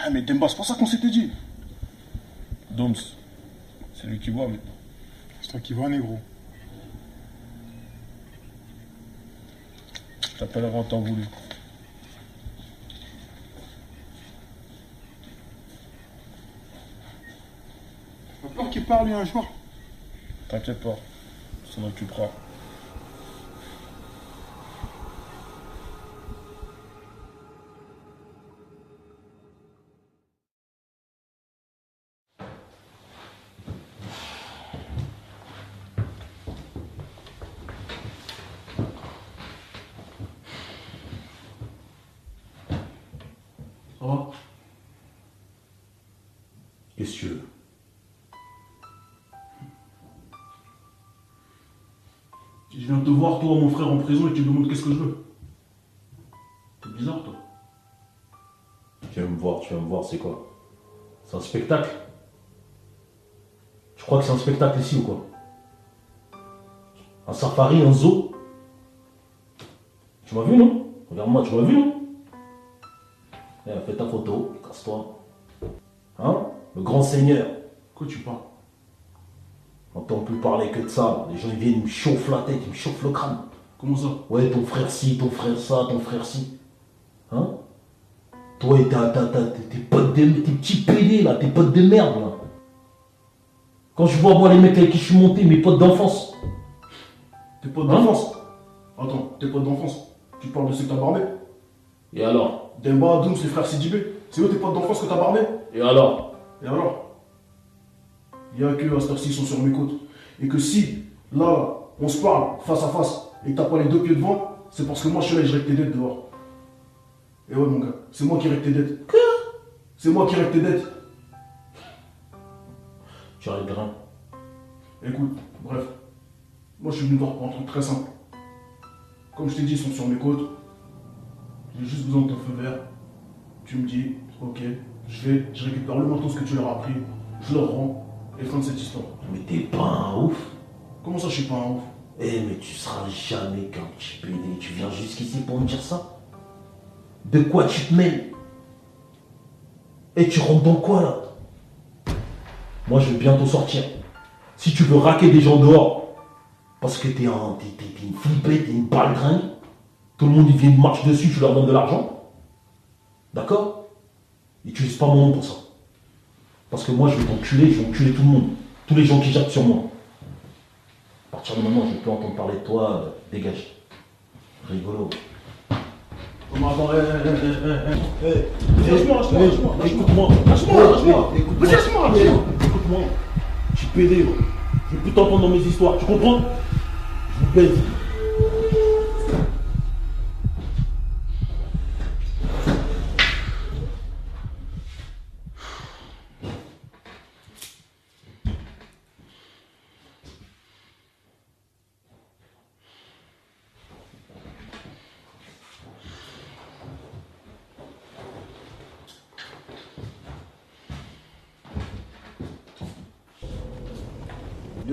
Ah, mais Demba, c'est pas ça qu'on s'était dit. Dooms, c'est lui qui voit maintenant. C'est toi qui vois, négro. Je t'appellerai en temps voulu. T'as peur qu'il parle lui un jour? T'inquiète pas, s'en occupera. Ça va? Qu'est-ce que tu veux? Je viens te voir, toi, mon frère, en prison et tu me demandes qu'est-ce que je veux. C'est bizarre, toi. Tu vas me voir, c'est quoi? C'est un spectacle? Tu crois que c'est un spectacle ici ou quoi? Un safari, un zoo? Tu m'as vu, non? Regarde-moi, tu m'as vu, non? Fais ta photo, casse-toi. Hein? Le grand seigneur. Quoi tu parles? J'entends plus parler que de ça. Les gens ils viennent, ils me chauffent la tête, ils me chauffent le crâne. Comment ça? Ouais, ton frère ci, ton frère ça, ton frère ci. Hein? Toi et tes potes tes petits pédés là, tes potes de merde là. Quand je vois moi les mecs avec qui je suis monté, mes potes d'enfance. Tes potes d'enfance? Attends, tes potes d'enfance? Tu parles de ceux que t'as barbé? Et alors? Demba, Dooms, les frères Sidibé, c'est eux tes potes d'enfance que t'as barbé? Et alors? Et alors? Il y a que à cette heure-ci, ils sont sur mes côtes. Et que si, là, on se parle face à face et que t'as pas les deux pieds devant, c'est parce que moi je suis là et je règle tes dettes dehors. Et ouais mon gars, c'est moi qui règle tes dettes. Quoi? C'est moi qui règle tes dettes. Tu règles rien. Écoute, bref, moi je suis venu voir pour un truc très simple. Comme je t'ai dit, ils sont sur mes côtes. J'ai juste besoin de ton feu vert. Tu me dis, ok, je récupère le matos que tu leur as appris, je leur rends, et fin de cette histoire. Mais t'es pas un ouf. Comment ça je suis pas un ouf? Eh mais tu seras jamais qu'un petit pédé. Tu viens jusqu'ici pour me dire ça? De quoi tu te mêles? Et tu rentres dans quoi là? Moi je vais bientôt sortir. Si tu veux raquer des gens dehors, parce que t'es une flippette, t'es une baltringue, tout le monde il vient, marche dessus, tu leur donnes de l'argent. D'accord? Utilise pas mon nom pour ça. Parce que moi je vais t'enculer, je vais enculer tout le monde. Tous les gens qui jappent sur moi. À partir de maintenant, je ne veux plus entendre parler de toi, dégage. Rigolo. Attends, Écoute-moi. Écoute-moi. Je suis pédé, moi. Je veux plus t'entendre dans mes histoires, tu comprends? Je vous baise.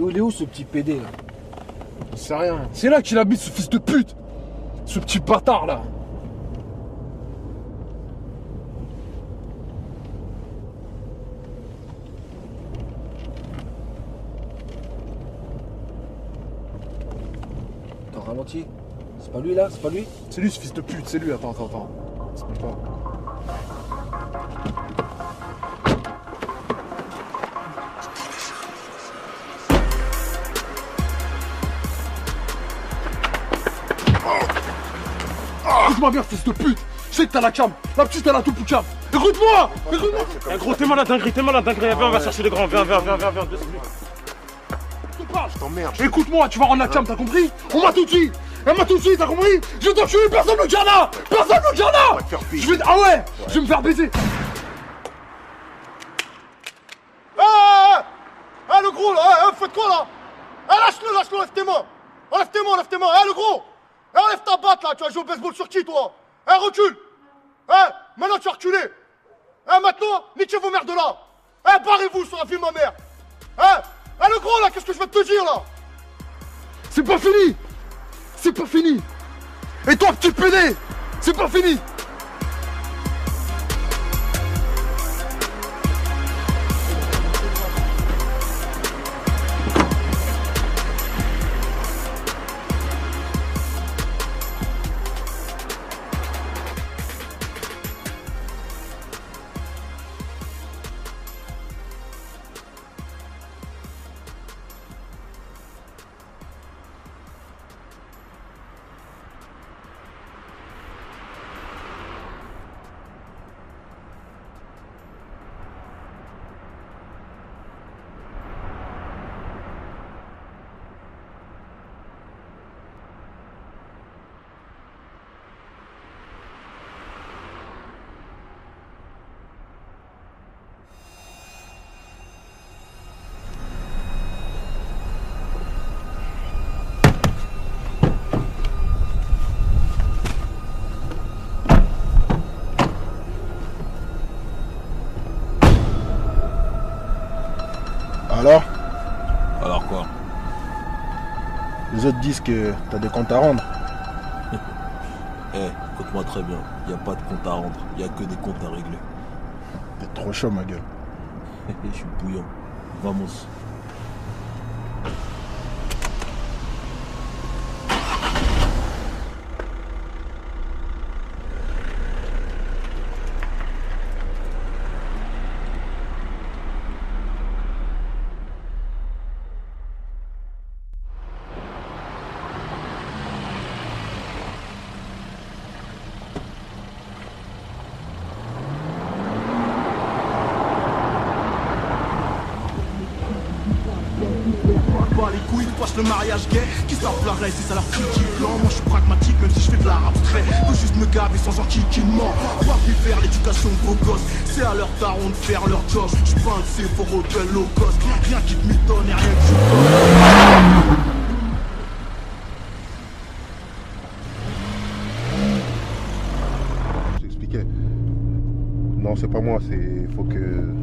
Il est où ce petit PD là? C'est rien. C'est là qu'il habite ce fils de pute. Ce petit bâtard là. Attends, ralentis. C'est pas lui là? C'est pas lui? C'est lui ce fils de pute, c'est lui. Attends. C'est pas. Écoute-moi bien, fils de pute. Je sais que t'as la cam. La petite, elle a tout pour cam. Écoute-moi. Gros, t'es malade, dinguerie. Viens, on va chercher les grands. Viens. Je t'emmerde. Écoute-moi, tu vas rendre la cam, t'as compris? On m'a tout dit. Elle m'a tout dit, t'as compris? Je vais t'enculer, personne ne garde là. Je vais... Ah ouais. Je vais me faire baiser. Ah le gros là, faites quoi là? Lâche-le, lève tes mains. Enlève tes mains, le gros. Enlève ta batte là, tu vas jouer au baseball sur qui toi? Recule. Maintenant tu as reculé. Maintenant, niquez vos merdes là. Barrez-vous sur la vie de ma mère. Le gros là, qu'est-ce que je vais te dire là? C'est pas fini. Et toi, petit pédé, c'est pas fini. Alors? Alors quoi? Les autres disent que t'as des comptes à rendre. Eh, écoute-moi très bien, y a pas de compte à rendre, y a que des comptes à régler. T'es trop chaud, ma gueule. Je suis bouillant. Vamos. Bah les couilles, passe le mariage gay. Qui savent la race, si ça leur fout le blanc. Moi je suis pragmatique, même si je fais de l'art abstrait. Faut juste me gaver sans en qui ment. Pas plus faire l'éducation de vos gosses. C'est à leur daron de faire leur job. Je suis pas un de ces faux hôtels low cost. Rien qui te m'étonne et rien que je donne. J'expliquais. Non, c'est pas moi, c'est. Faut que.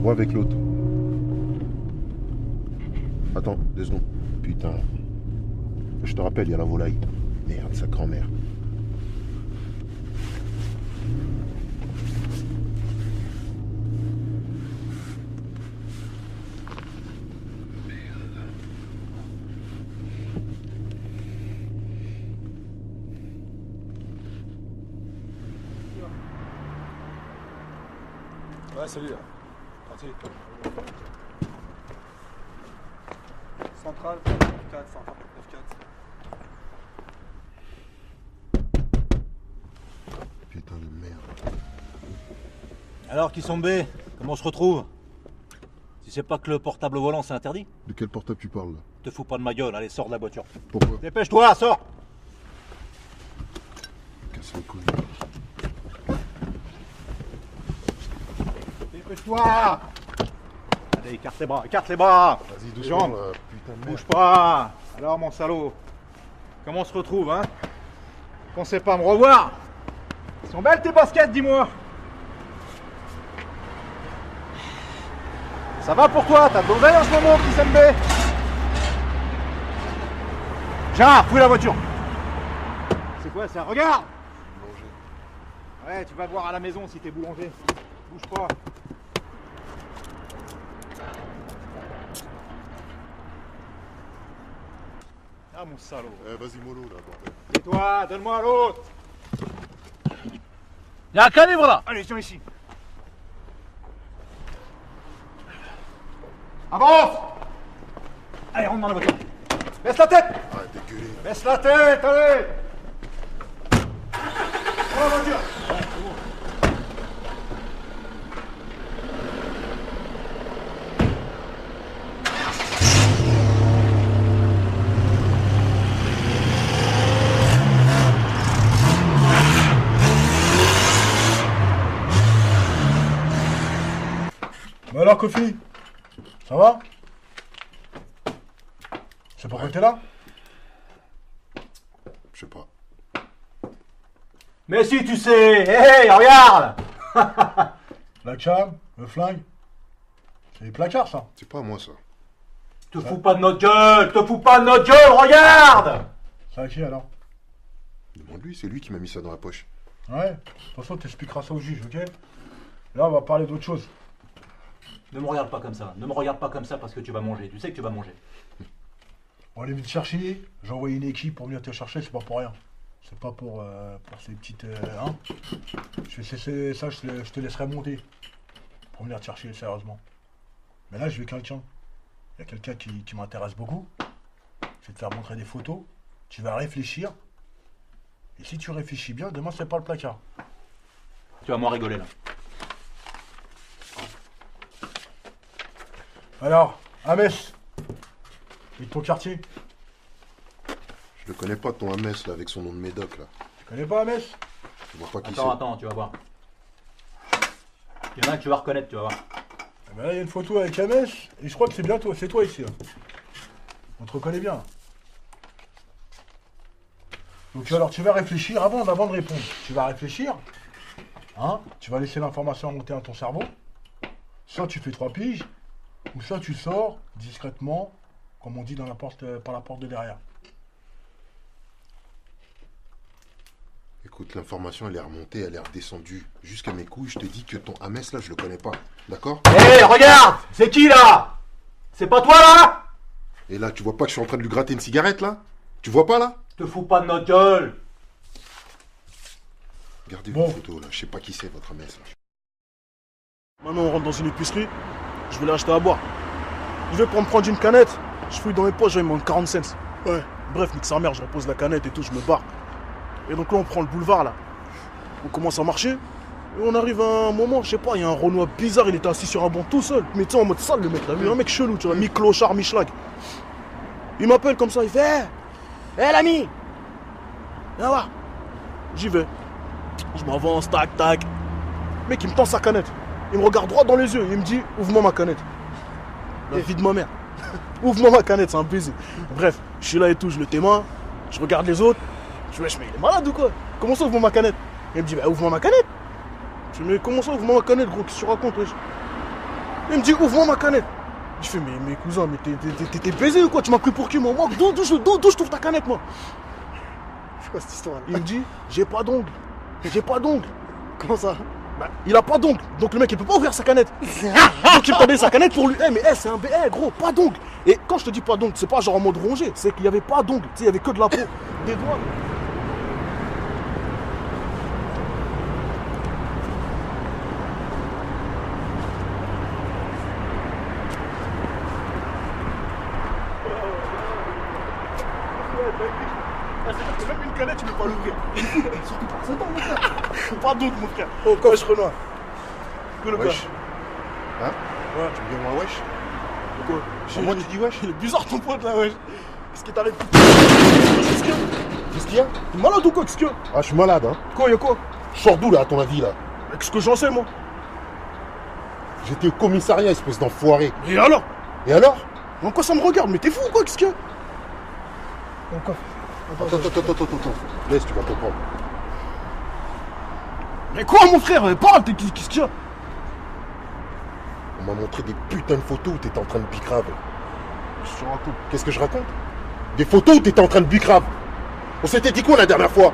Moi avec l'autre. Attends, 2 secondes. Putain. Je te rappelle, il y a la volaille. Merde, sa grand-mère. Ouais, salut là. Parti. Centrale, 4, 149.4. Putain de merde. Alors, qui sont B? Comment on se retrouve? Si c'est pas que le portable au volant, c'est interdit? De quel portable tu parles là? Te fous pas de ma gueule, allez, sors de la voiture. Pourquoi? Dépêche-toi, sors! Casse les couilles. Dépêche-toi! Allez, écarte les bras, écarte les bras! Vas-y, Les doucement, jambes. là, putain de merde. Bouge pas! Alors, mon salaud, comment on se retrouve, hein? Pensez pas à me revoir? Elles sont belles tes baskets, dis-moi! Ça va pour toi? T'as de l'oseille en ce moment, petit Sembe? Gérard, fouille la voiture! C'est quoi ça? Regarde! Ouais, tu vas voir à la maison si t'es boulanger. Bouge pas. Ah mon salaud. Vas-y mollo là, bordel. Tais-toi, donne-moi l'autre. Y'a un calibre là. Allez, viens ici. Avance. Allez, rentre dans la voiture. Baisse la tête. Arrête de gueuler. Baisse la tête, allez. Prends la voiture. Ouais, c'est bon. Bah alors, Kofi, ça va? C'est pourquoi t'es là? Je sais pas. Mais si tu sais. Hé, regarde. La cam, le flingue. C'est des placards, ça. C'est pas moi ça. Te fous pas de notre gueule, te fous pas de notre gueule, regarde. C'est à qui alors? Demande-lui, c'est lui qui m'a mis ça dans la poche. Ouais, de toute façon, t'expliqueras ça au juge, ok? Là, on va parler d'autre chose. Ne me regarde pas comme ça, ne me regarde pas comme ça parce que tu vas manger, tu sais que tu vas manger. On va aller vite chercher. J'ai envoyé une équipe pour venir te chercher, c'est pas pour rien. C'est pas pour ces petites. Hein. Ça, je te laisserai monter. Pour venir te chercher, sérieusement. Mais là, je vais quelqu'un. Il y a quelqu'un qui m'intéresse beaucoup. Je vais te faire montrer des photos. Tu vas réfléchir. Et si tu réfléchis bien, demain, c'est pas le placard. Tu vas moins rigoler là. Alors, Amès. Et ton quartier? Je le connais pas ton Amès là avec son nom de médoc là. Tu connais pas Amès? Je vois pas qui c'est. Attends, tu vas voir. Il y en a un que tu vas reconnaître, tu vas voir. Eh ben là, il y a une photo avec Amès. Et je crois que c'est bien toi, c'est toi ici. Là. On te reconnaît bien. Donc alors, tu vas réfléchir avant de répondre. Tu vas réfléchir. Hein? Tu vas laisser l'information monter dans ton cerveau. Soit tu fais 3 piges. Ou ça, tu sors discrètement, comme on dit dans par la porte de derrière. Écoute, l'information, elle est remontée, elle est redescendue jusqu'à mes couilles. Je te dis que ton Hamès, là, je le connais pas. D'accord? Hé, regarde! C'est qui, là? C'est pas toi, là? Et là, tu vois pas que je suis en train de lui gratter une cigarette, là? Tu vois pas, là? Te fous pas de notre gueule! Regardez vos photos, là. Je sais pas qui c'est, votre Hamès, là. Maintenant, on rentre dans une épicerie. Je vais l'acheter à boire. Je vais pour me prendre une canette. Je fouille dans mes poches, il me manque 40 cents. Ouais. Bref, nique sa mère, je repose la canette et tout, je me barre. Et donc là, on prend le boulevard, là. On commence à marcher. Et on arrive à un moment, je sais pas, il y a un Renoir bizarre, il était assis sur un banc tout seul. Mais tu sais, en mode sale, le mec, t'as vu? Un mec chelou, tu vois, mi-clochard, mi-schlag. Il m'appelle comme ça, il fait hé l'ami! Viens voir. J'y vais. Je m'avance, tac, tac. Le mec, il me tend sa canette. Il me regarde droit dans les yeux, il me dit ouvre-moi ma canette. La vie de ma mère. Ouvre-moi ma canette, c'est un baiser. Bref, je suis là et tout, je le témoin, je regarde les autres. Je me dis, mais il est malade ou quoi? Comment ça ouvre-moi ma canette? Il me dit, bah ouvre-moi ma canette. Je me dis, mais comment ça ouvre-moi ma canette, gros? Qu'est-ce que tu racontes, wesh? Il me dit, ouvre-moi ma canette. Je fais, mais cousin, mais t'es baisé ou quoi? Tu m'as pris pour qui, moi? D'où je trouve ta canette, moi? C'est quoi cette histoire là? Il me dit, j'ai pas d'ongles. J'ai pas d'ongles. Comment ça? Bah, il a pas d'ongles, donc le mec il peut pas ouvrir sa canette. Donc il me tendait sa canette pour lui. Mais c'est un gros, pas d'ongles. Et quand je te dis pas d'ongles, c'est pas genre en mode rongé, c'est qu'il y avait pas d'ongles, tu sais, il y avait que de la peau, des doigts. C'est même une canette, tu peux pas l'ouvrir. Surtout pas ce temps, mon frère. Pas d'ongles, mon frère. Oh, wesh Renoir. Que le Wesh. Hein? Ouais. Tu me dis moi wesh? Quoi? Moi tu dis wesh? Il est bizarre ton pote là, wesh. Qu'est-ce qui t'arrive? Qu'est-ce qu'il y a? T'es malade ou quoi? Qu'est-ce qu'il y a? Ah, je suis malade, hein. Quoi, y'a quoi? Je sors d'où là, à ton avis là? Qu'est-ce que j'en sais, moi? J'étais au commissariat, espèce d'enfoiré. Et alors? Et alors? En quoi ça me regarde? Mais t'es fou ou quoi? Qu'est-ce qu'il y a? Encore. Attends. Laisse, tu vas comprendre. Mais quoi, mon frère? Parle, qu'est-ce qu'il y a? On m'a montré des putains de photos où t'étais en train de bicrave. Qu'est-ce que tu racontes? Qu'est-ce que je raconte? Des photos où t'étais en train de bicrave. On s'était dit quoi la dernière fois?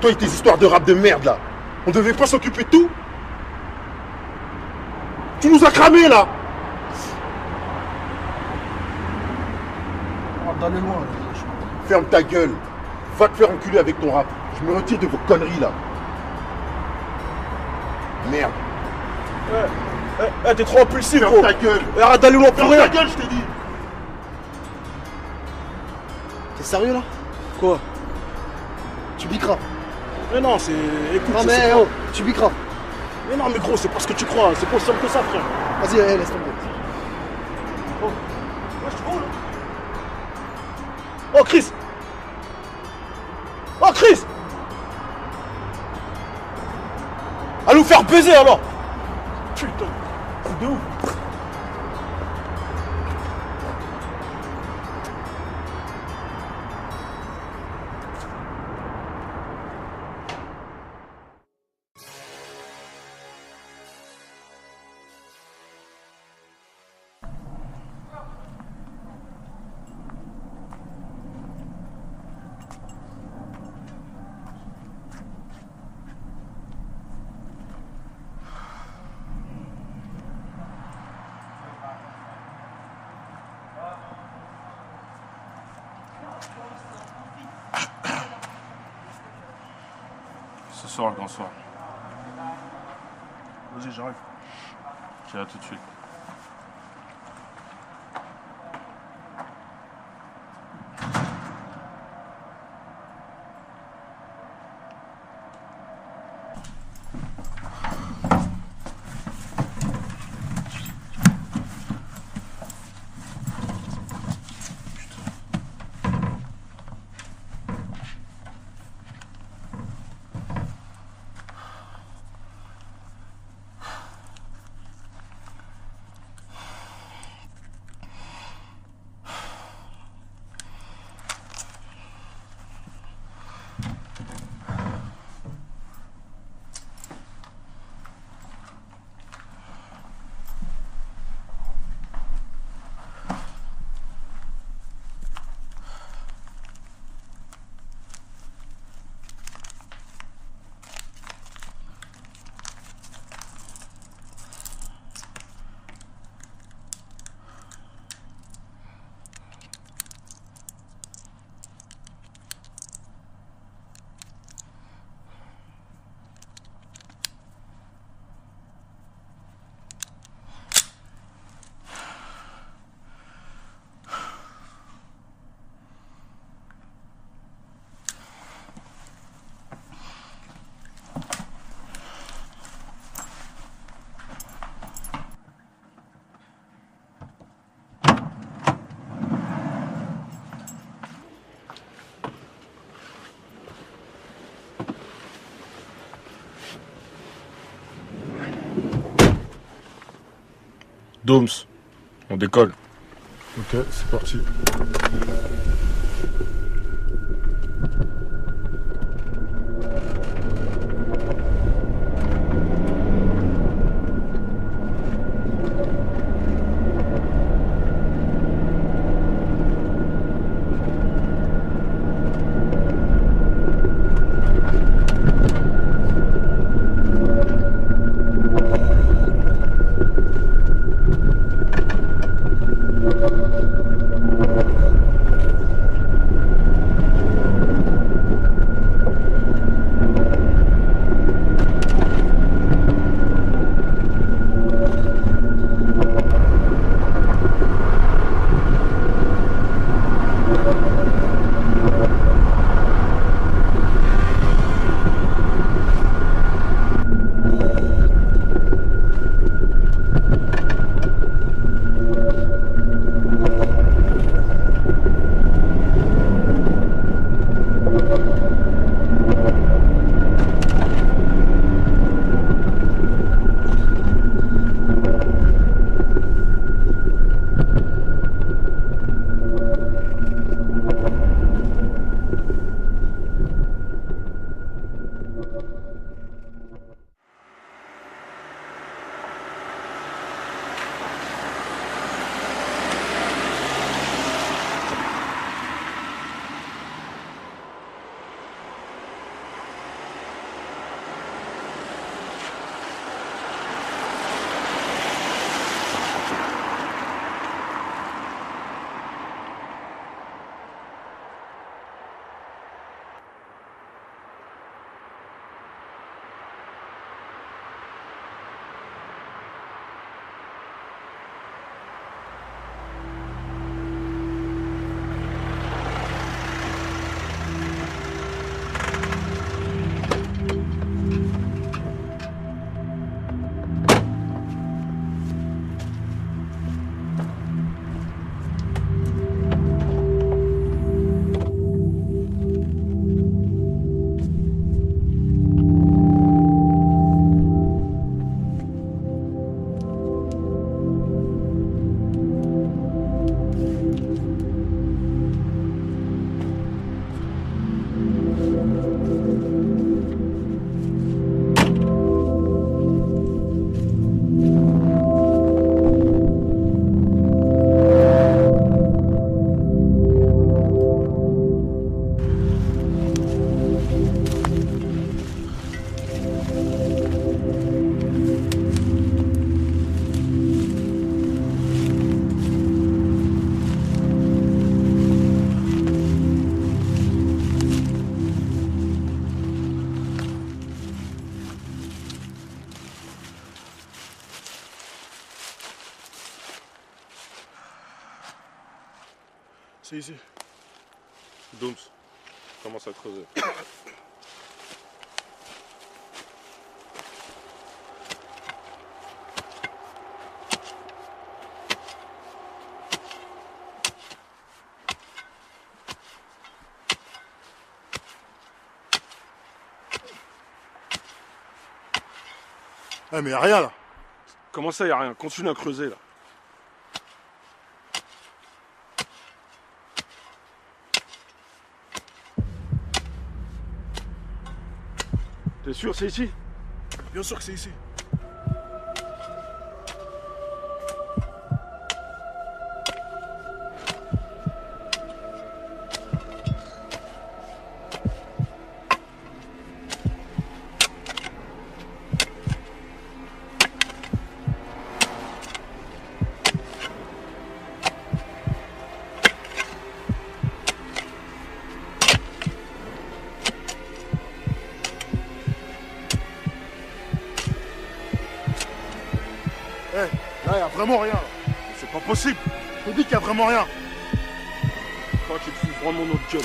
Toi et tes histoires de rap de merde là. On devait pas s'occuper de tout? Tu nous as cramé là. On va d'aller loin là. Ferme ta gueule. Va te faire enculer avec ton rap. Je me retire de vos conneries là. Merde. T'es trop impulsif, ferme gros. Ta gueule. Arrête d'aller loin pour rien. Ferme ta gueule, je t'ai dit. T'es sérieux là? Quoi? Tu bicraves. Mais non, c'est... Écoute, Non c'est mais pas- oh, tu bicraves. Mais non, mais gros, c'est pas ce que tu crois. C'est pas aussi simple que ça, frère. Vas-y, laisse tomber. Oh, wesh, oh là. Oh, Chris. Oh, Chris. À nous faire baiser alors. Putain, c'est de ouf. Ce soir, le grand soir. Vas-y, j'arrive. J'ai là tout de suite. Doms, on décolle. Ok, c'est parti. C'est ici. Dooms, commence à creuser. Ah mais y'a rien là. Comment ça, y a rien? Continue à creuser là. T'es sûr c'est ici? Bien sûr que c'est ici. Là, y a vraiment rien. C'est pas possible. Je te dis qu'il y a vraiment rien. Je crois qu'il te fout vraiment notre gueule.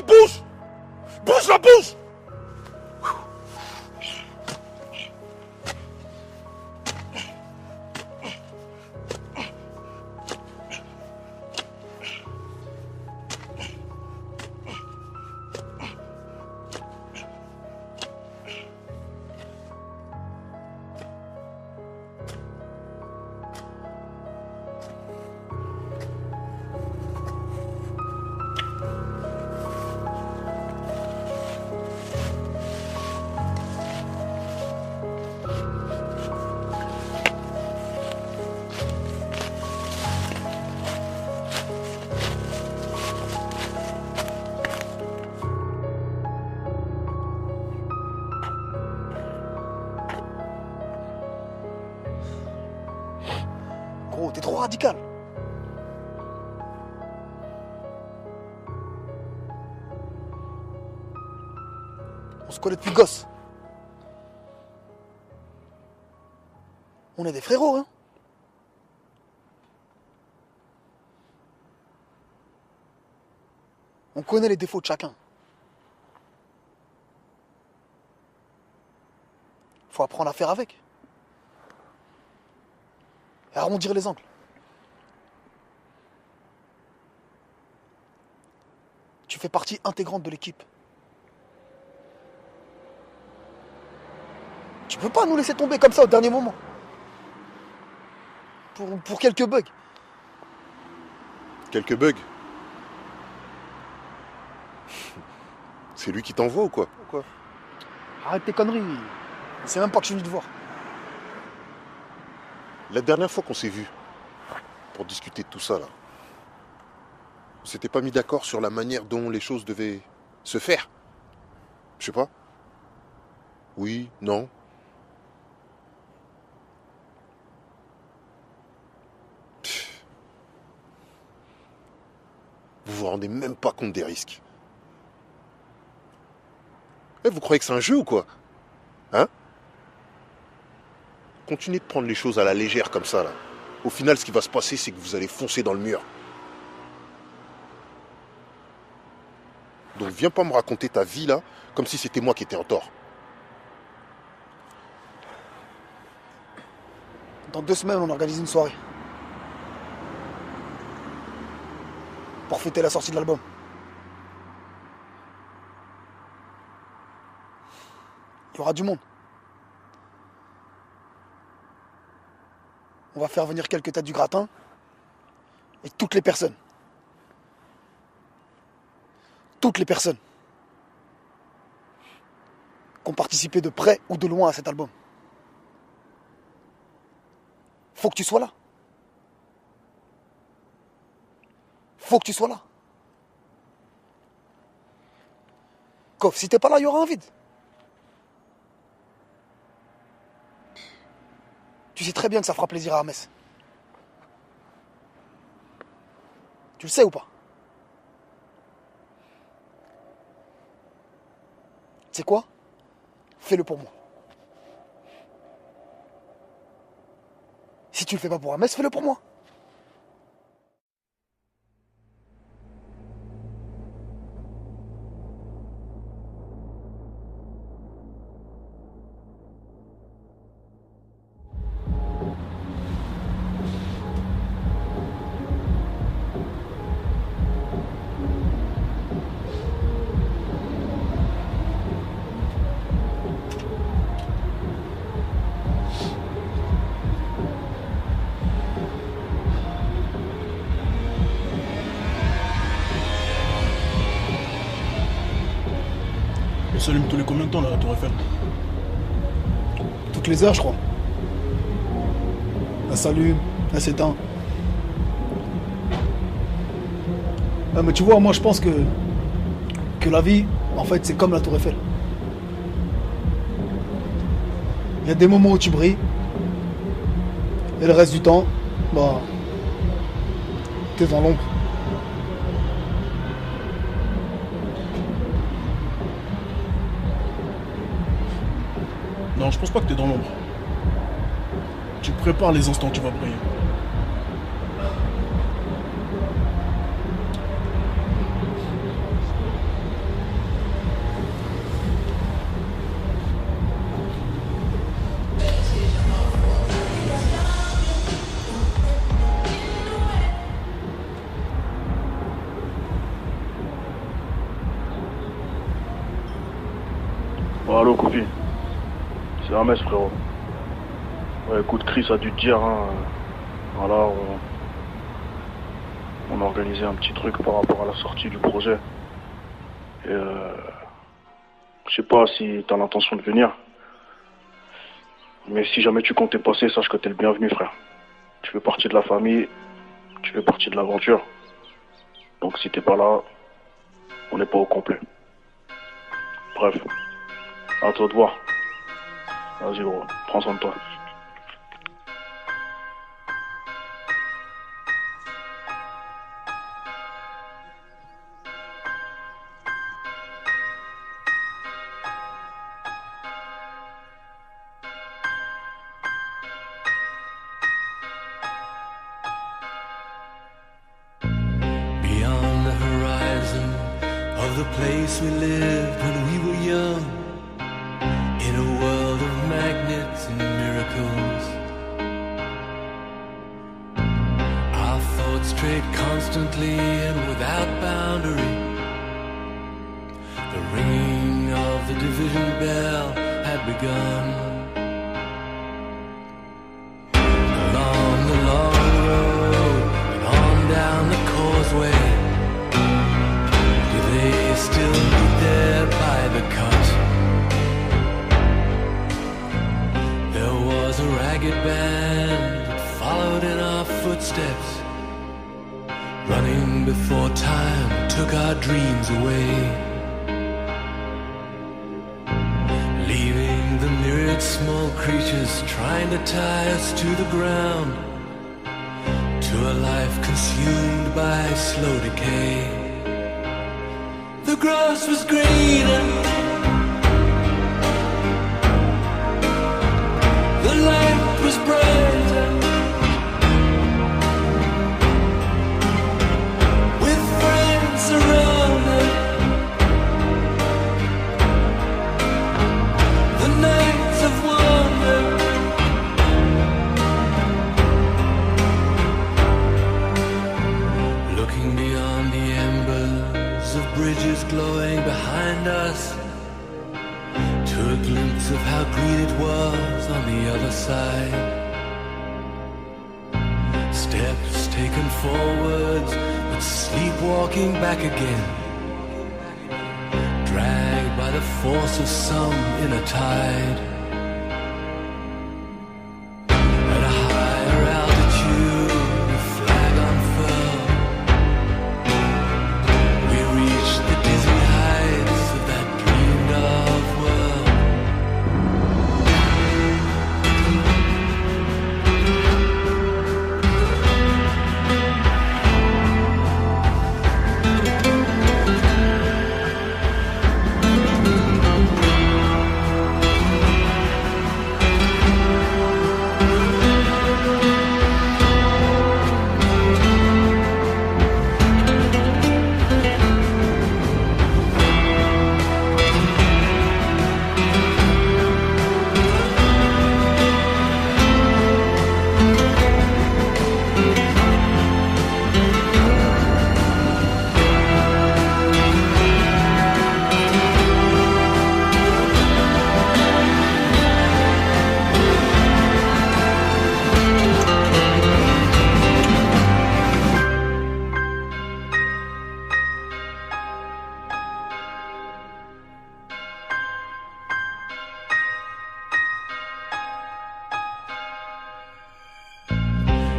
bouge! Bouge la bouche! Gros, t'es trop radical. On se connaît depuis gosse. On est des frérots, hein. On connaît les défauts de chacun. Faut apprendre à faire avec. Et arrondir les angles. Tu fais partie intégrante de l'équipe. Tu peux pas nous laisser tomber comme ça au dernier moment. Pour quelques bugs. Quelques bugs? C'est lui qui t'envoie ou quoi? Quoi? Arrête tes conneries. C'est même pas que je suis venu te voir. La dernière fois qu'on s'est vu, pour discuter de tout ça là, on s'était pas mis d'accord sur la manière dont les choses devaient se faire. Je sais pas. Oui, non. Vous vous rendez même pas compte des risques. Eh, vous croyez que c'est un jeu ou quoi? Hein? Continuez de prendre les choses à la légère comme ça, là. Au final, ce qui va se passer, c'est que vous allez foncer dans le mur. Donc viens pas me raconter ta vie, là, comme si c'était moi qui étais en tort. Dans 2 semaines, on organise une soirée. Pour fêter la sortie de l'album. Il y aura du monde. On va faire venir quelques têtes du gratin et toutes les personnes qui ont participé de près ou de loin à cet album. Faut que tu sois là. Faut que tu sois là. Kof, si t'es pas là, il y aura un vide. Tu sais très bien que ça fera plaisir à Hermès. Tu le sais ou pas? Tu sais quoi? Fais-le pour moi. Si tu le fais pas pour Hermès, fais-le pour moi. Elle s'allume tous les combien de temps là, la Tour Eiffel? Toutes les heures, je crois. Elle s'allume, elle s'éteint. Ah, mais tu vois, moi je pense que la vie, en fait, c'est comme la Tour Eiffel. Il y a des moments où tu brilles, et le reste du temps, bah, t'es dans l'ombre. Non, je pense pas que t'es dans l'ombre. Tu prépares les instants où tu vas briller. Oh, allô, copine. C'est Hermès, frérot. Ouais, écoute, Chris a dû te dire, hein. Voilà, on a organisé un petit truc par rapport à la sortie du projet. Et je sais pas si t'as l'intention de venir. Mais si jamais tu comptes y passer, sache que t'es le bienvenu, frère. Tu fais partie de la famille, tu fais partie de l'aventure. Donc si t'es pas là, on n'est pas au complet. Bref, à toi de voir. Vas-y gros, prends soin de toi. Beyond the horizon of the place we lived when we were young, in a world of magnets and miracles, our thoughts strayed constantly and without boundary. The ringing of the division bell had begun. Along the long road and on down the causeway, do they still meet there by the cut? There was a ragged band that followed in our footsteps, running before time took our dreams away, leaving the myriad small creatures trying to tie us to the ground, to a life consumed by slow decay. The grass was greener, the light was brighter, with friends around us. The nights of wonder, looking beyond the embers of bridges glowing behind us, to a glimpse of how green it was on the other side. Steps taken forwards, but sleepwalking back again, dragged by the force of some inner tide. At a higher altitude, the flag unfurled, we reached the dizzy heights of that dreamed of world.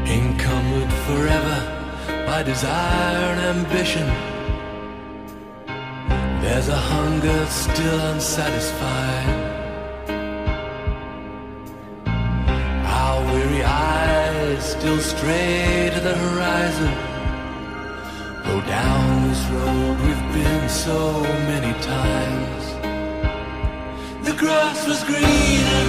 Encumbered forever by desire and ambition, there's a hunger still unsatisfied. Our weary eyes still stray to the horizon, though down this road we've been so many times. The grass was greener,